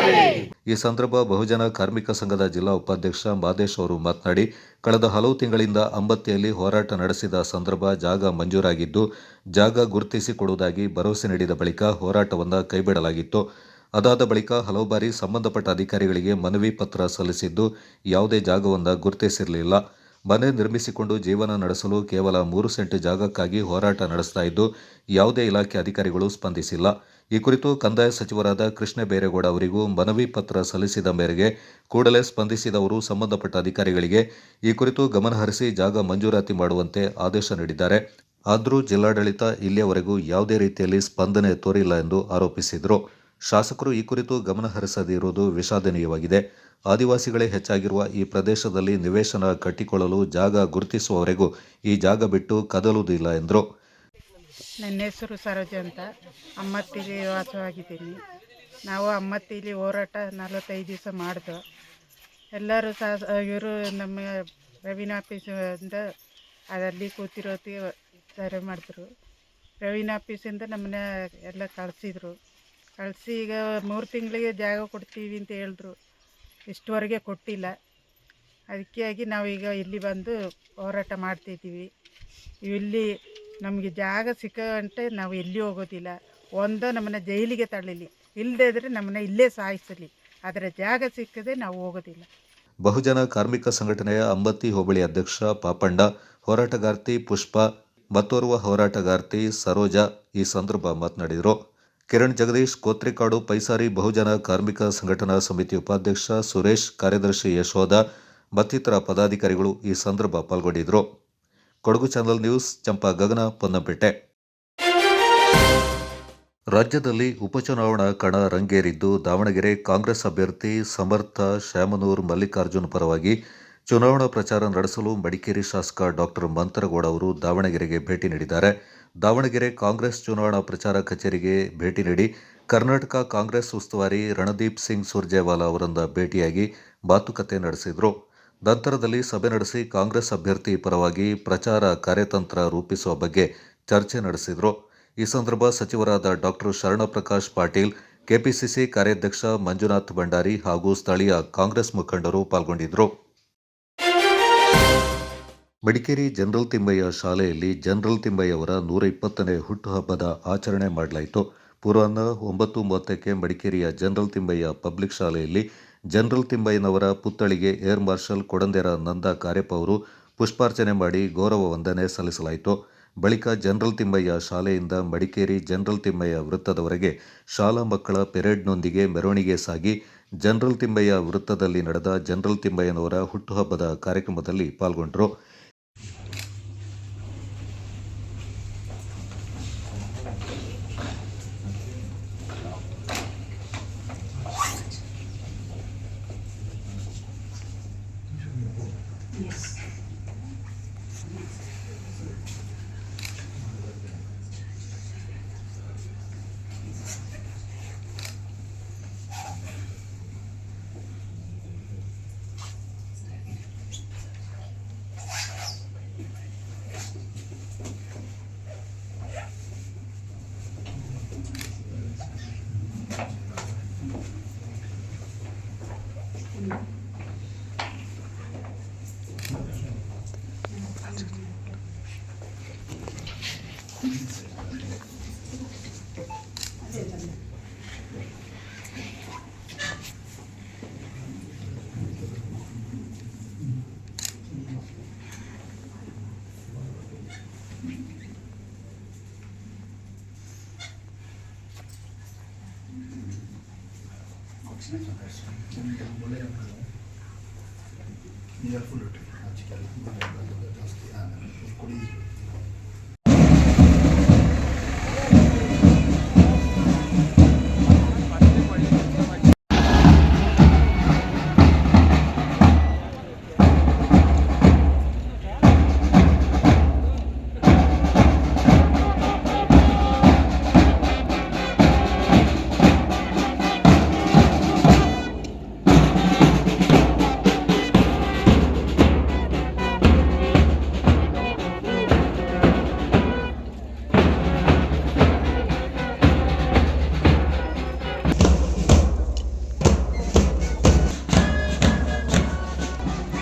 ಈ ಸಂದರ್ಭ ಬಹುಜನ ಕಾರ್ಮಿಕ ಸಂಘದ ಜಿಲ್ಲಾ ಉಪಾಧ್ಯಕ್ಷ ಮಾದೇಶ್ ಅವರು ಮಾತನಾಡಿ, ಕಳೆದ ಹಲವು ತಿಂಗಳಿಂದ ಅಂಬತ್ತಿಯಲ್ಲಿ ಹೋರಾಟ ನಡೆಸಿದ ಸಂದರ್ಭ ಜಾಗ ಮಂಜೂರಾಗಿದ್ದು, ಜಾಗ ಗುರುತಿಸಿಕೊಡುವುದಾಗಿ ಭರವಸೆ ನೀಡಿದ ಬಳಿಕ ಹೋರಾಟವನ್ನು ಕೈಬಿಡಲಾಗಿತ್ತು. ಅದಾದ ಬಳಿಕ ಹಲವು ಬಾರಿ ಸಂಬಂಧಪಟ್ಟ ಅಧಿಕಾರಿಗಳಿಗೆ ಮನವಿ ಪತ್ರ ಸಲ್ಲಿಸಿದ್ದು, ಯಾವುದೇ ಜಾಗವನ್ನು ಗುರುತಿಸಿರಲಿಲ್ಲ. ಮನೆ ನಿರ್ಮಿಸಿಕೊಂಡು ಜೀವನ ನಡೆಸಲು ಕೇವಲ 3 ಸೆಂಟ್ ಜಾಗಕ್ಕಾಗಿ ಹೋರಾಟ ನಡೆಸ್ತಾ ಇದ್ದು, ಯಾವುದೇ ಇಲಾಖೆ ಅಧಿಕಾರಿಗಳು ಸ್ಪಂದಿಸಿಲ್ಲ. ಈ ಕುರಿತು ಕಂದಾಯ ಸಚಿವರಾದ ಕೃಷ್ಣ ಬೈರೇಗೌಡ ಅವರಿಗೂ ಮನವಿ ಪತ್ರ ಸಲ್ಲಿಸಿದ ಮೇರೆಗೆ ಕೂಡಲೇ ಸ್ಪಂದಿಸಿದವರು ಸಂಬಂಧಪಟ್ಟ ಅಧಿಕಾರಿಗಳಿಗೆ ಈ ಕುರಿತು ಗಮನಹರಿಸಿ ಜಾಗ ಮಂಜೂರಾತಿ ಮಾಡುವಂತೆ ಆದೇಶ ನೀಡಿದ್ದಾರೆ. ಆದರೂ ಜಿಲ್ಲಾಡಳಿತ ಇಲ್ಲಿಯವರೆಗೂ ಯಾವುದೇ ರೀತಿಯಲ್ಲಿ ಸ್ಪಂದನೆ ತೋರಿಲ್ಲ ಎಂದು ಆರೋಪಿಸಿದರು. ಶಾಸಕರು ಈ ಕುರಿತು ಗಮನಹರಿಸದಿರುವುದು ವಿಷಾದನೀಯವಾಗಿದೆ. ಆದಿವಾಸಿಗಳೇ ಹೆಚ್ಚಾಗಿರುವ ಈ ಪ್ರದೇಶದಲ್ಲಿ ನಿವೇಶನ ಕಟ್ಟಿಕೊಳ್ಳಲು ಜಾಗ ಗುರುತಿಸುವವರೆಗೂ ಈ ಜಾಗ ಬಿಟ್ಟು ಕದಲುವುದಿಲ್ಲ ಎಂದರು. ನನ್ನ ಹೆಸರು ಸರೋಜ ಅಂತ, ಅಮ್ಮತ್ತಿಲಿ ವಾಸವಾಗಿದ್ದೀನಿ. ನಾವು ಅಮ್ಮತ್ತಿಲಿ ಹೋರಾಟ 45 ದಿವಸ ಮಾಡಿದ್ವು. ಎಲ್ಲರೂ ಇವರು ನಮ್ಮ ರೆವಿನ್ಯೂ ಆಫೀಸಿಂದ ಅದರಲ್ಲಿ ಕೂತಿರೋತಿ ಸರಿ ಮಾಡಿದ್ರು. ರೆವಿನ್ಯೂ ಆಫೀಸಿಂದ ನಮ್ಮನ್ನ ಎಲ್ಲ ಕಳಿಸಿದ್ರು. ಕಳಿಸಿ ಈಗ 3 ತಿಂಗಳಿಗೆ ಜಾಗ ಕೊಡ್ತೀವಿ ಅಂತ ಹೇಳಿದ್ರು. ಇಷ್ಟುವರೆಗೆ ಕೊಟ್ಟಿಲ್ಲ. ಅದಕ್ಕಾಗಿ ನಾವೀಗ ಇಲ್ಲಿ ಬಂದು ಹೋರಾಟ ಮಾಡ್ತಿದ್ದೀವಿ. ಇಲ್ಲಿ ನಮಗೆ ಜಾಗ ಸಿಕ್ಕಂటే ನಾವು ಎಲ್ಲಿ ಹೋಗೋದಿಲ್ಲ. ಒಂದು ನಮ್ಮನ್ನ ಜೈಲಿಗೆ ತಳ್ಳಲಿ, ಇಲ್ಲದೇ ಇದ್ದರೆ ನಮ್ಮನ್ನ ಇಲ್ಲೇ ಸಾಯಿಸಲಿ, ಆದರೆ ಜಾಗ ಸಿಕ್ಕದೆ ನಾವು ಹೋಗೋದಿಲ್ಲ. ಬಹುಜನ ಕಾರ್ಮಿಕ ಸಂಘಟನೆಯ ಅಂಬತ್ತಿ ಹೋಬಳಿ ಅಧ್ಯಕ್ಷ ಪಾಪಣ್ಣ, ಹೋರಾಟಗಾರ್ತಿ ಪುಷ್ಪ, ಮತ್ತೋರ್ವ ಹೋರಾಟಗಾರ್ತಿ ಸರೋಜಾ ಈ ಸಂದರ್ಭ ಮಾತನಾಡಿದರು. ಕಿರಣ್ ಜಗದೀಶ್, ಕೋತ್ರಿಕಾಡು ಪೈಸಾರಿ ಬಹುಜನ ಕಾರ್ಮಿಕ ಸಂಘಟನಾ ಸಮಿತಿ ಉಪಾಧ್ಯಕ್ಷ ಸುರೇಶ್, ಕಾರ್ಯದರ್ಶಿ ಯಶೋಧ ಮತ್ತಿತರ ಪದಾಧಿಕಾರಿಗಳು ಈ ಸಂದರ್ಭ ಪಾಲ್ಗೊಂಡಿದ್ದರು. ಕೊಡಗು ಚಾನಲ್ ನ್ಯೂಸ್, ಚಂಪಾ ಗಗನ, ಪೊನ್ನಂಪೇಟೆ. ರಾಜ್ಯದಲ್ಲಿ ಉಪಚುನಾವಣಾ ಕಣ ರಂಗೇರಿದ್ದು, ದಾವಣಗೆರೆ ಕಾಂಗ್ರೆಸ್ ಅಭ್ಯರ್ಥಿ ಸಮರ್ಥ ಶ್ಯಾಮನೂರ್ ಮಲ್ಲಿಕಾರ್ಜುನ್ ಪರವಾಗಿ ಚುನಾವಣಾ ಪ್ರಚಾರ ನಡೆಸಲು ಮಡಿಕೇರಿ ಶಾಸಕ ಡಾಕ್ಟರ್ ಮಂತರಗೌಡ ಅವರು ದಾವಣಗೆರೆಗೆ ಭೇಟಿ ನೀಡಿದ್ದಾರೆ. ದಾವಣಗೆರೆ ಕಾಂಗ್ರೆಸ್ ಚುನಾವಣಾ ಪ್ರಚಾರ ಕಚೇರಿಗೆ ಭೇಟಿ ನೀಡಿ ಕರ್ನಾಟಕ ಕಾಂಗ್ರೆಸ್ ಉಸ್ತುವಾರಿ ರಣದೀಪ್ ಸಿಂಗ್ ಸುರ್ಜೇವಾಲಾ ಅವರನ್ನ ಭೇಟಿಯಾಗಿ ಮಾತುಕತೆ ನಡೆಸಿದರು. ನಂತರದಲ್ಲಿ ಸಭೆ ನಡೆಸಿ ಕಾಂಗ್ರೆಸ್ ಅಭ್ಯರ್ಥಿ ಪರವಾಗಿ ಪ್ರಚಾರ ಕಾರ್ಯತಂತ್ರ ರೂಪಿಸುವ ಬಗ್ಗೆ ಚರ್ಚೆ ನಡೆಸಿದರು. ಈ ಸಂದರ್ಭ ಸಚಿವರಾದ ಡಾಕ್ಟರ್ ಶರಣಪ್ರಕಾಶ್ ಪಾಟೀಲ್, ಕೆಪಿಸಿಸಿ ಕಾರ್ಯಾಧ್ಯಕ್ಷ ಮಂಜುನಾಥ್ ಭಂಡಾರಿ ಹಾಗೂ ಸ್ಥಳೀಯ ಕಾಂಗ್ರೆಸ್ ಮುಖಂಡರು ಪಾಲ್ಗೊಂಡಿದ್ದರು. ಮಡಿಕೇರಿ ಜನರಲ್ ತಿಮ್ಮಯ್ಯ ಶಾಲೆಯಲ್ಲಿ ಜನರಲ್ ತಿಮ್ಮಯ್ಯ ಅವರ 120ನೇ ಹುಟ್ಟುಹಬ್ಬದ ಆಚರಣೆ ಮಾಡಲಾಯಿತು. ಪೂರ್ವಾಹ್ನ 9:30ಕ್ಕೆ ಮಡಿಕೇರಿಯ ಜನರಲ್ ತಿಮ್ಮಯ್ಯ ಪಬ್ಲಿಕ್ ಶಾಲೆಯಲ್ಲಿ ಜನರಲ್ ತಿಮ್ಮಯ್ಯನವರ ಪುತ್ಥಳಿಗೆ ಏರ್ ಮಾರ್ಷಲ್ ಕೊಡಂದೆರ ನಂದ ಕಾರ್ಯಪ್ಪ ಅವರು ಪುಷ್ಪಾರ್ಚನೆ ಮಾಡಿ ಗೌರವ ವಂದನೆ ಸಲ್ಲಿಸಲಾಯಿತು. ಬಳಿಕ ಜನರಲ್ ತಿಮ್ಮಯ್ಯ ಶಾಲೆಯಿಂದ ಮಡಿಕೇರಿ ಜನರಲ್ ತಿಮ್ಮಯ್ಯ ವೃತ್ತದವರೆಗೆ ಶಾಲಾ ಮಕ್ಕಳ ಪೆರೇಡ್ನೊಂದಿಗೆ ಮೆರವಣಿಗೆ ಸಾಗಿ ಜನರಲ್ ತಿಮ್ಮಯ್ಯ ವೃತ್ತದಲ್ಲಿ ನಡೆದ ಜನರಲ್ ತಿಮ್ಮಯ್ಯನವರ ಹುಟ್ಟುಹಬ್ಬದ ಕಾರ್ಯಕ್ರಮದಲ್ಲಿ ಪಾಲ್ಗೊಂಡರು.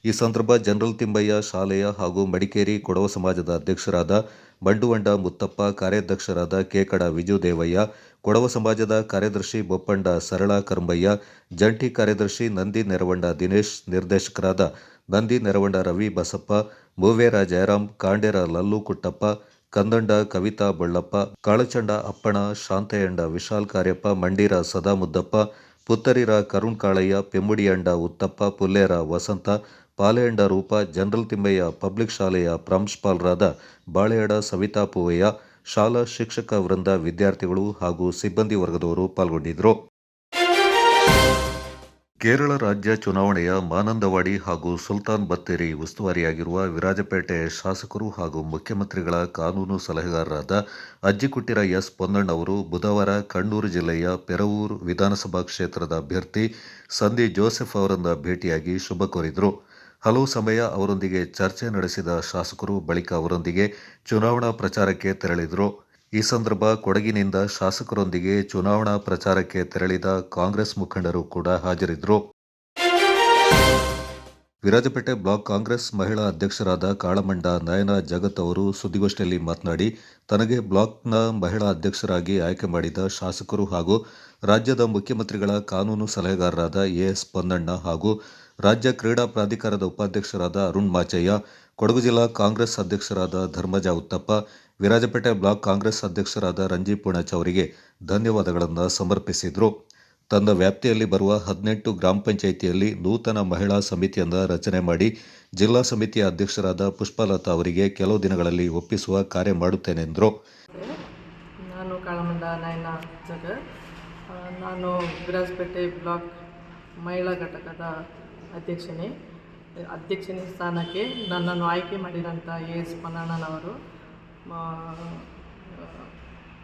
ಈ ಸಂದರ್ಭ ಜನರಲ್ ತಿಮ್ಮಯ್ಯ ಶಾಲೆಯ ಹಾಗೂ ಮಡಿಕೇರಿ ಕೊಡವ ಸಮಾಜದ ಅಧ್ಯಕ್ಷರಾದ ಬಂಡುವಂಡ ಮುತ್ತಪ್ಪ, ಕಾರ್ಯಾಧ್ಯಕ್ಷರಾದ ಕೇಕಡ ವಿಜುದೇವಯ್ಯ, ಕೊಡವ ಸಮಾಜದ ಕಾರ್ಯದರ್ಶಿ ಬೊಪ್ಪಂಡ ಸರಳ ಕರ್ಮಯ್ಯ, ಜಂಟಿ ಕಾರ್ಯದರ್ಶಿ ನಂದಿ ನೆರವಂಡ ದಿನೇಶ್, ನಿರ್ದೇಶಕರಾದ ನಂದಿ ನೆರವಂಡ ರವಿ ಬಸಪ್ಪ, ಮೂವೇರ ಜಯರಾಮ್, ಕಾಂಡೇರ ಲಲ್ಲು ಕುಟ್ಟಪ್ಪ, ಕಂದಂಡ ಕವಿತಾ ಬಳ್ಳಪ್ಪ, ಕಾಳಚಂಡ ಅಪ್ಪಣ, ಶಾಂತಯ್ಯಂಡ ವಿಶಾಲ್ ಕಾರ್ಯಪ್ಪ, ಮಂಡೀರ ಸದಾ ಮುದ್ದಪ್ಪ, ಪುತ್ತರಿರ ಕರುಣ್ ಕಾಳಯ್ಯ, ಪೆಮ್ಮುಡಿಯಂಡ ಉತ್ತಪ್ಪ, ಪುಲ್ಲೇರ ವಸಂತ, ಪಾಲೆಯಂಡ ರೂಪ, ಜನರಲ್ ತಿಮ್ಮಯ್ಯ ಪಬ್ಲಿಕ್ ಶಾಲೆಯ ಪ್ರಾಂಶುಪಾಲರಾದ ಬಾಳೆಯಡ ಸವಿತಾ ಪೂವಯ್ಯ, ಶಾಲಾ ಶಿಕ್ಷಕ ವೃಂದ, ವಿದ್ಯಾರ್ಥಿಗಳು ಹಾಗೂ ಸಿಬ್ಬಂದಿ ವರ್ಗದವರು ಪಾಲ್ಗೊಂಡಿದ್ದರು. ಕೇರಳ ರಾಜ್ಯ ಚುನಾವಣೆಯ ಮಾನಂದವಾಡಿ ಹಾಗೂ ಸುಲ್ತಾನ್ ಬತ್ತೇರಿ ಉಸ್ತುವಾರಿಯಾಗಿರುವ ವಿರಾಜಪೇಟೆ ಶಾಸಕರು ಹಾಗೂ ಮುಖ್ಯಮಂತ್ರಿಗಳ ಕಾನೂನು ಸಲಹೆಗಾರರಾದ ಅಜ್ಜಿಕುಟ್ಟಿರ ಎಸ್ ಪೊನ್ನಣ್ಣ ಅವರು ಬುಧವಾರ ಕಣ್ಣೂರು ಜಿಲ್ಲೆಯ ಪೆರವೂರು ವಿಧಾನಸಭಾ ಕ್ಷೇತ್ರದ ಅಭ್ಯರ್ಥಿ ಸಂದಿ ಜೋಸೆಫ್ ಅವರನ್ನು ಭೇಟಿಯಾಗಿ ಶುಭ ಕೋರಿದರು. ಹಲವು ಸಮಯ ಅವರೊಂದಿಗೆ ಚರ್ಚೆ ನಡೆಸಿದ ಶಾಸಕರು ಬಳಿಕ ಅವರೊಂದಿಗೆ ಚುನಾವಣಾ ಪ್ರಚಾರಕ್ಕೆ ತೆರಳಿದರು. ಈ ಸಂದರ್ಭ ಕೊಡಗಿನಿಂದ ಶಾಸಕರೊಂದಿಗೆ ಚುನಾವಣಾ ಪ್ರಚಾರಕ್ಕೆ ತೆರಳಿದ ಕಾಂಗ್ರೆಸ್ ಮುಖಂಡರು ಕೂಡ ಹಾಜರಿದ್ದರು. ವಿರಾಜಪೇಟೆ ಬ್ಲಾಕ್ ಕಾಂಗ್ರೆಸ್ ಮಹಿಳಾ ಅಧ್ಯಕ್ಷರಾದ ಕಾಳಮಂಡ ನಯನ ಜಗತ್ ಅವರು ಸುದ್ದಿಗೋಷ್ಠಿಯಲ್ಲಿ ಮಾತನಾಡಿ, ತನಗೆ ಬ್ಲಾಕ್ನ ಮಹಿಳಾ ಅಧ್ಯಕ್ಷರಾಗಿ ಆಯ್ಕೆ ಮಾಡಿದ ಶಾಸಕರು ಹಾಗೂ ರಾಜ್ಯದ ಮುಖ್ಯಮಂತ್ರಿಗಳ ಕಾನೂನು ಸಲಹೆಗಾರರಾದ ಎಸ್ ಪೊನ್ನಣ್ಣ ಹಾಗೂ ರಾಜ್ಯ ಕ್ರೀಡಾ ಪ್ರಾಧಿಕಾರದ ಉಪಾಧ್ಯಕ್ಷರಾದ ಅರುಣ್ ಮಾಚಯ್ಯ, ಕೊಡಗು ಜಿಲ್ಲಾ ಕಾಂಗ್ರೆಸ್ ಅಧ್ಯಕ್ಷರಾದ ಧರ್ಮಜ ಉತ್ತಪ್ಪ, ವಿರಾಜಪೇಟೆ ಬ್ಲಾಕ್ ಕಾಂಗ್ರೆಸ್ ಅಧ್ಯಕ್ಷರಾದ ರಂಜಿ ಪೂಣಚ್ ಅವರಿಗೆ ಧನ್ಯವಾದಗಳನ್ನು ಸಮರ್ಪಿಸಿದರು. ತನ್ನ ವ್ಯಾಪ್ತಿಯಲ್ಲಿ ಬರುವ 18 ಗ್ರಾಮ ಪಂಚಾಯಿತಿಯಲ್ಲಿ ನೂತನ ಮಹಿಳಾ ಸಮಿತಿಯನ್ನು ರಚನೆ ಮಾಡಿ ಜಿಲ್ಲಾ ಸಮಿತಿಯ ಅಧ್ಯಕ್ಷರಾದ ಪುಷ್ಪಲತಾ ಅವರಿಗೆ ಕೆಲವು ದಿನಗಳಲ್ಲಿ ಒಪ್ಪಿಸುವ ಕಾರ್ಯ ಮಾಡುತ್ತೇನೆಂದರು. ನಾನು ಕಾಳಮಂಡ ನಯನ ಜಗತ್, ನಾನು ವಿರಾಜಪೇಟೆ ಬ್ಲಾಕ್ ಮಹಿಳಾ ಘಟಕದ ಅಧ್ಯಕ್ಷನೇ ಸ್ಥಾನಕ್ಕೆ ನನ್ನನ್ನು ಆಯ್ಕೆ ಮಾಡಿದಂಥ ಎಸ್ ಪೊನ್ನಣ್ಣನವರು,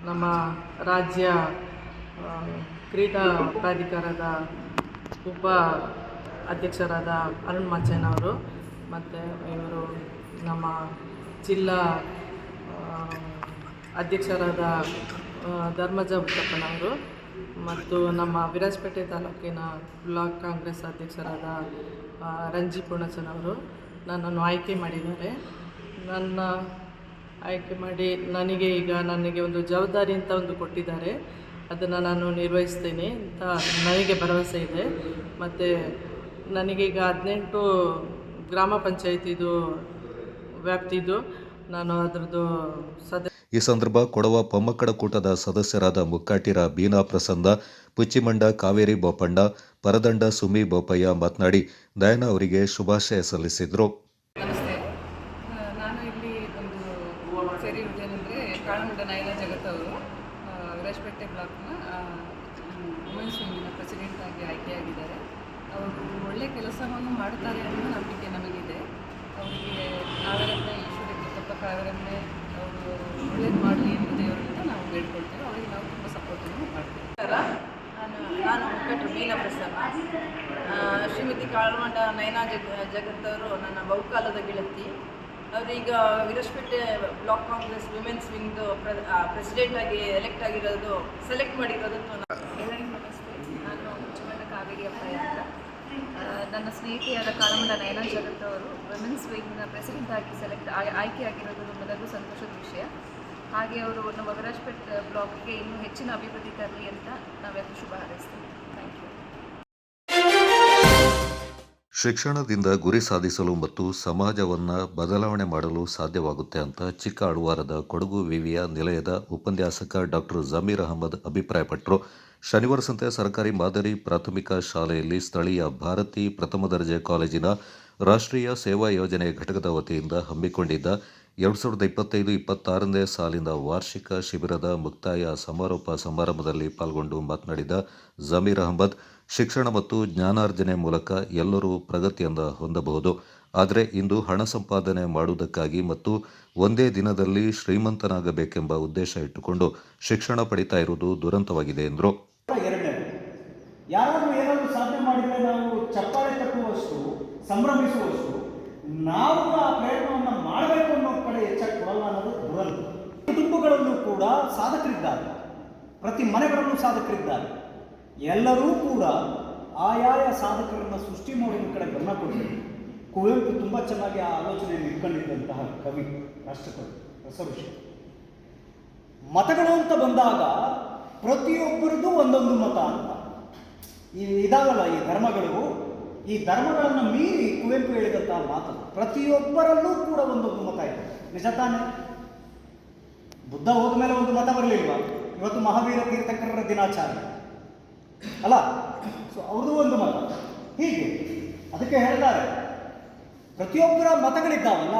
ನಮ್ಮ ರಾಜ್ಯ ಕ್ರೀಡಾ ಪ್ರಾಧಿಕಾರದ ಉಪ ಅಧ್ಯಕ್ಷರಾದ ಅರುಣ್ ಮಾಚಯ್ಯನವರು ಮತ್ತು ಇವರು ನಮ್ಮ ಜಿಲ್ಲಾ ಅಧ್ಯಕ್ಷರಾದ ಧರ್ಮಜ ಉತ್ತಪ್ಪನವರು ಮತ್ತು ನಮ್ಮ ವಿರಾಜಪೇಟೆ ತಾಲೂಕಿನ ಬ್ಲಾಕ್ ಕಾಂಗ್ರೆಸ್ ಅಧ್ಯಕ್ಷರಾದ ರಂಜಿ ಪೂರ್ಣಚನವರು ನನ್ನನ್ನು ಆಯ್ಕೆ ಮಾಡಿದ್ದಾರೆ. ನನ್ನ ಆಯ್ಕೆ ಮಾಡಿ ನನಗೆ ಒಂದು ಜವಾಬ್ದಾರಿ ಅಂತ ಒಂದು ಕೊಟ್ಟಿದ್ದಾರೆ. ಅದನ್ನು ನಾನು ನಿರ್ವಹಿಸ್ತೇನೆ ಅಂತ ನನಗೆ ಭರವಸೆ ಇದೆ. ಮತ್ತು ನನಗೀಗ 18 ಗ್ರಾಮ ಪಂಚಾಯಿತಿದು ವ್ಯಾಪ್ತಿದು ನಾನು ಅದರದ್ದು ಈ ಸಂದರ್ಭ ಕೊಡವ ಪೊಮ್ಮಕ್ಕಳ ಕೂಟದ ಸದಸ್ಯರಾದ ಮುಕ್ಕಾಟಿರ ಬೀನಾ ಪ್ರಸನ್ನ, ಪುಚ್ಚಿಮಂಡ ಕಾವೇರಿ ಬೋಪಣ್ಣ, ಪರದಂಡ ಸುಮಿ ಬೋಪಯ್ಯ ಮಾತನಾಡಿ ನಯನ ಅವರಿಗೆ ಶುಭಾಶಯ ಸಲ್ಲಿಸಿದರು. ನಮಸ್ತೆ, ನಾನು ಇಲ್ಲಿ ಒಂದು ಸೇರಿರುವುದೇನೆಂದರೆ ಕಾಳಮಂಡ ನಯನ ಜಗತ್ ಅವರು ವಿರಾಜಪೇಟೆ ಬ್ಲಾಕ್ನ ವುಮೆನ್ಸ್ ವಿಂಗಿನ ಪ್ರೆಸಿಡೆಂಟ್ ಆಗಿ ಆಯ್ಕೆಯಾಗಿದ್ದಾರೆ. ಅವರು ಒಳ್ಳೆಯ ಕೆಲಸವನ್ನು ಮಾಡುತ್ತಾರೆ ಅನ್ನೋ ನಂಬಿಕೆ ನಮಗಿದೆ. ಅವರಿಗೆ ಕಾವೇರಮ್ಮೆ ಈಶ್ವರಕ್ಕೆ ತಪ್ಪ ಕಾವೇರಮ್ಮೆ ಅವರು ಒಳ್ಳೇದು ಮಾಡಲಿ ಎಂದು ದೇವರಿಂದ ನಾವು ಬೇಡ್ಕೊಳ್ತೇವೆ. ಅವರಿಗೆ ನಾವು ತುಂಬ ಸಪೋರ್ಟನ್ನು ಮಾಡ್ತೇವೆ. ನಾನು ಮುಖಂಡರು ಬೀನಾ ಪ್ರಸನ್ನ. ಶ್ರೀಮತಿ ಕಾಳಮಂಡ ನಯನ ಜಗತ್ ಅವರು ನನ್ನ ಬಹುಕಾಲದ ಗೆಳತಿ. ಅವರೀಗ ವಿರಾಜಪೇಟೆ ಬ್ಲಾಕ್ ಕಾಂಗ್ರೆಸ್ ವುಮೆನ್ಸ್ ವಿಂಗ್ದು ಪ್ರೆಸಿಡೆಂಟ್ ಆಗಿ ಸೆಲೆಕ್ಟ್ ಮಾಡಿರೋದು. ಎಲ್ಲರಿಗೂ ನಮಸ್ತೆ. ನಾನು ಪುಚ್ಚಿಮಂಡ ಕಾವೇರಿ ಅಪ್ಪಯ್ಯ ಅಂತ. ನನ್ನ ಸ್ನೇಹಿತೆಯಾದ ಕಾಳಮಂಡ ನಯನ ಜಗತ್ ಅವರು ವುಮೆನ್ಸ್ ವಿಂಗ್ನ ಪ್ರೆಸಿಡೆಂಟ್ ಆಗಿ ಆಯ್ಕೆಯಾಗಿರೋದು ನಮ್ಮೆಲ್ಲರಿಗೂ ಸಂತೋಷದ ವಿಷಯ. ಹಾಗೆ ಅವರು ನಮ್ಮ ವಿರಾಜಪೇಟೆ ಬ್ಲಾಕ್ಗೆ ಇನ್ನೂ ಹೆಚ್ಚಿನ ಅಭಿವೃದ್ಧಿ ತರಲಿ ಅಂತ ನಾವೆಲ್ಲರೂ ಶುಭ ಹಾರೈಸ್ತೀವಿ. Thank you. ಶಿಕ್ಷಣದಿಂದ ಗುರಿ ಸಾಧಿಸಲು ಮತ್ತು ಸಮಾಜವನ್ನು ಬದಲಾವಣೆ ಮಾಡಲು ಸಾಧ್ಯವಾಗುತ್ತೆ ಅಂತ ಚಿಕ್ಕ ಅಡುವಾರದ ಕೊಡಗು ವಿವಿಯ ನಿಲಯದ ಉಪನ್ಯಾಸಕ ಡಾಕ್ಟರ್ ಜಮೀರ್ ಅಹಮದ್ ಅಭಿಪ್ರಾಯಪಟ್ಟರು. ಶನಿವಾರ ಸಂತೆ ಸರ್ಕಾರಿ ಮಾದರಿ ಪ್ರಾಥಮಿಕ ಶಾಲೆಯಲ್ಲಿ ಸ್ಥಳೀಯ ಭಾರತಿ ಪ್ರಥಮ ದರ್ಜೆ ಕಾಲೇಜಿನ ರಾಷ್ಟ್ರೀಯ ಸೇವಾ ಯೋಜನೆ ಘಟಕದ ವತಿಯಿಂದ ಹಮ್ಮಿಕೊಂಡಿದ್ದ 2025-26ನೇ ಸಾಲಿನ ವಾರ್ಷಿಕ ಶಿಬಿರದ ಮುಕ್ತಾಯ ಸಮಾರೋಪ ಸಮಾರಂಭದಲ್ಲಿ ಪಾಲ್ಗೊಂಡು ಮಾತನಾಡಿದ ಜಮೀರ್ ಅಹಮದ್, ಶಿಕ್ಷಣ ಮತ್ತು ಜ್ಞಾನಾರ್ಜನೆ ಮೂಲಕ ಎಲ್ಲರೂ ಪ್ರಗತಿಯನ್ನು ಹೊಂದಬಹುದು. ಆದರೆ ಇಂದು ಹಣ ಸಂಪಾದನೆ ಮಾಡುವುದಕ್ಕಾಗಿ ಮತ್ತು ಒಂದೇ ದಿನದಲ್ಲಿ ಶ್ರೀಮಂತನಾಗಬೇಕೆಂಬ ಉದ್ದೇಶ ಇಟ್ಟುಕೊಂಡು ಶಿಕ್ಷಣ ಪಡಿತಾ ಇರುವುದು ದುರಂತವಾಗಿದೆ ಎಂದರು. ಯಾರಾದರೂ ಏನಾದರೂ ಸಾಧನೆ ಮಾಡಿದರೆ ನಾವು ಚಪ್ಪಾಳೆ ತಟ್ಟುವಷ್ಟು, ಸಂಭ್ರಮಿಸುವಷ್ಟು ನಾವು ಆ ಪ್ರಯತ್ನವನ್ನು ಮಾಡಬೇಕು ಅನ್ನೋ ಕಡೆ ಹೆಚ್ಚಾಗಿ ಕೊಡಲ್ಲ ಅನ್ನೋದು ದುರಂತ. ಕುಟುಂಬಗಳಲ್ಲೂ ಕೂಡ ಸಾಧಕರಿದ್ದಾರೆ, ಪ್ರತಿ ಮನೆಗಳಲ್ಲೂ ಸಾಧಕರಿದ್ದಾರೆ. ಎಲ್ಲರೂ ಕೂಡ ಆಯಾಯ ಸಾಧಕರನ್ನು ಸೃಷ್ಟಿ ಮಾಡೋದ್ರ ಕಡೆ ಗಮನ ಕೊಡಬೇಕು. ಕುವೆಂಪು ತುಂಬ ಚೆನ್ನಾಗಿ ಆ ಆಲೋಚನೆಯನ್ನು ಇಟ್ಕೊಂಡಿದ್ದಂತಹ ಕವಿ, ರಾಷ್ಟ್ರಕವಿ ರಸಋಷಿ. ಮತಗಳು ಅಂತ ಬಂದಾಗ ಪ್ರತಿಯೊಬ್ಬರದ್ದು ಒಂದೊಂದು ಮತ ಅಂತ ಇದಾಗಲ್ಲ ಈ ಧರ್ಮಗಳು. ಈ ಧರ್ಮಗಳನ್ನು ಮೀರಿ ಕುವೆಂಪು ಹೇಳಿದಂತಹ ಮಾತು, ಪ್ರತಿಯೊಬ್ಬರಲ್ಲೂ ಕೂಡ ಒಂದೊಂದು ಮತ ಇದೆ. ನಿಜ ತಾನೆ? ಬುದ್ಧ ಹೋದ ಮೇಲೆ ಒಂದು ಮತ ಬರಲಿಲ್ವಾ? ಇವತ್ತು ಮಹಾವೀರ ತೀರ್ಥಂಕರರ ದಿನಾಚರಣೆ ಅಲ್ಲ, ಸೊ ಅವ್ರದ್ದು ಒಂದು ಮತ. ಹೀಗೆ ಅದಕ್ಕೆ ಹೇಳ್ತಾರೆ, ಪ್ರತಿಯೊಬ್ಬರ ಮತಗಳಿದ್ದಾವಲ್ಲ,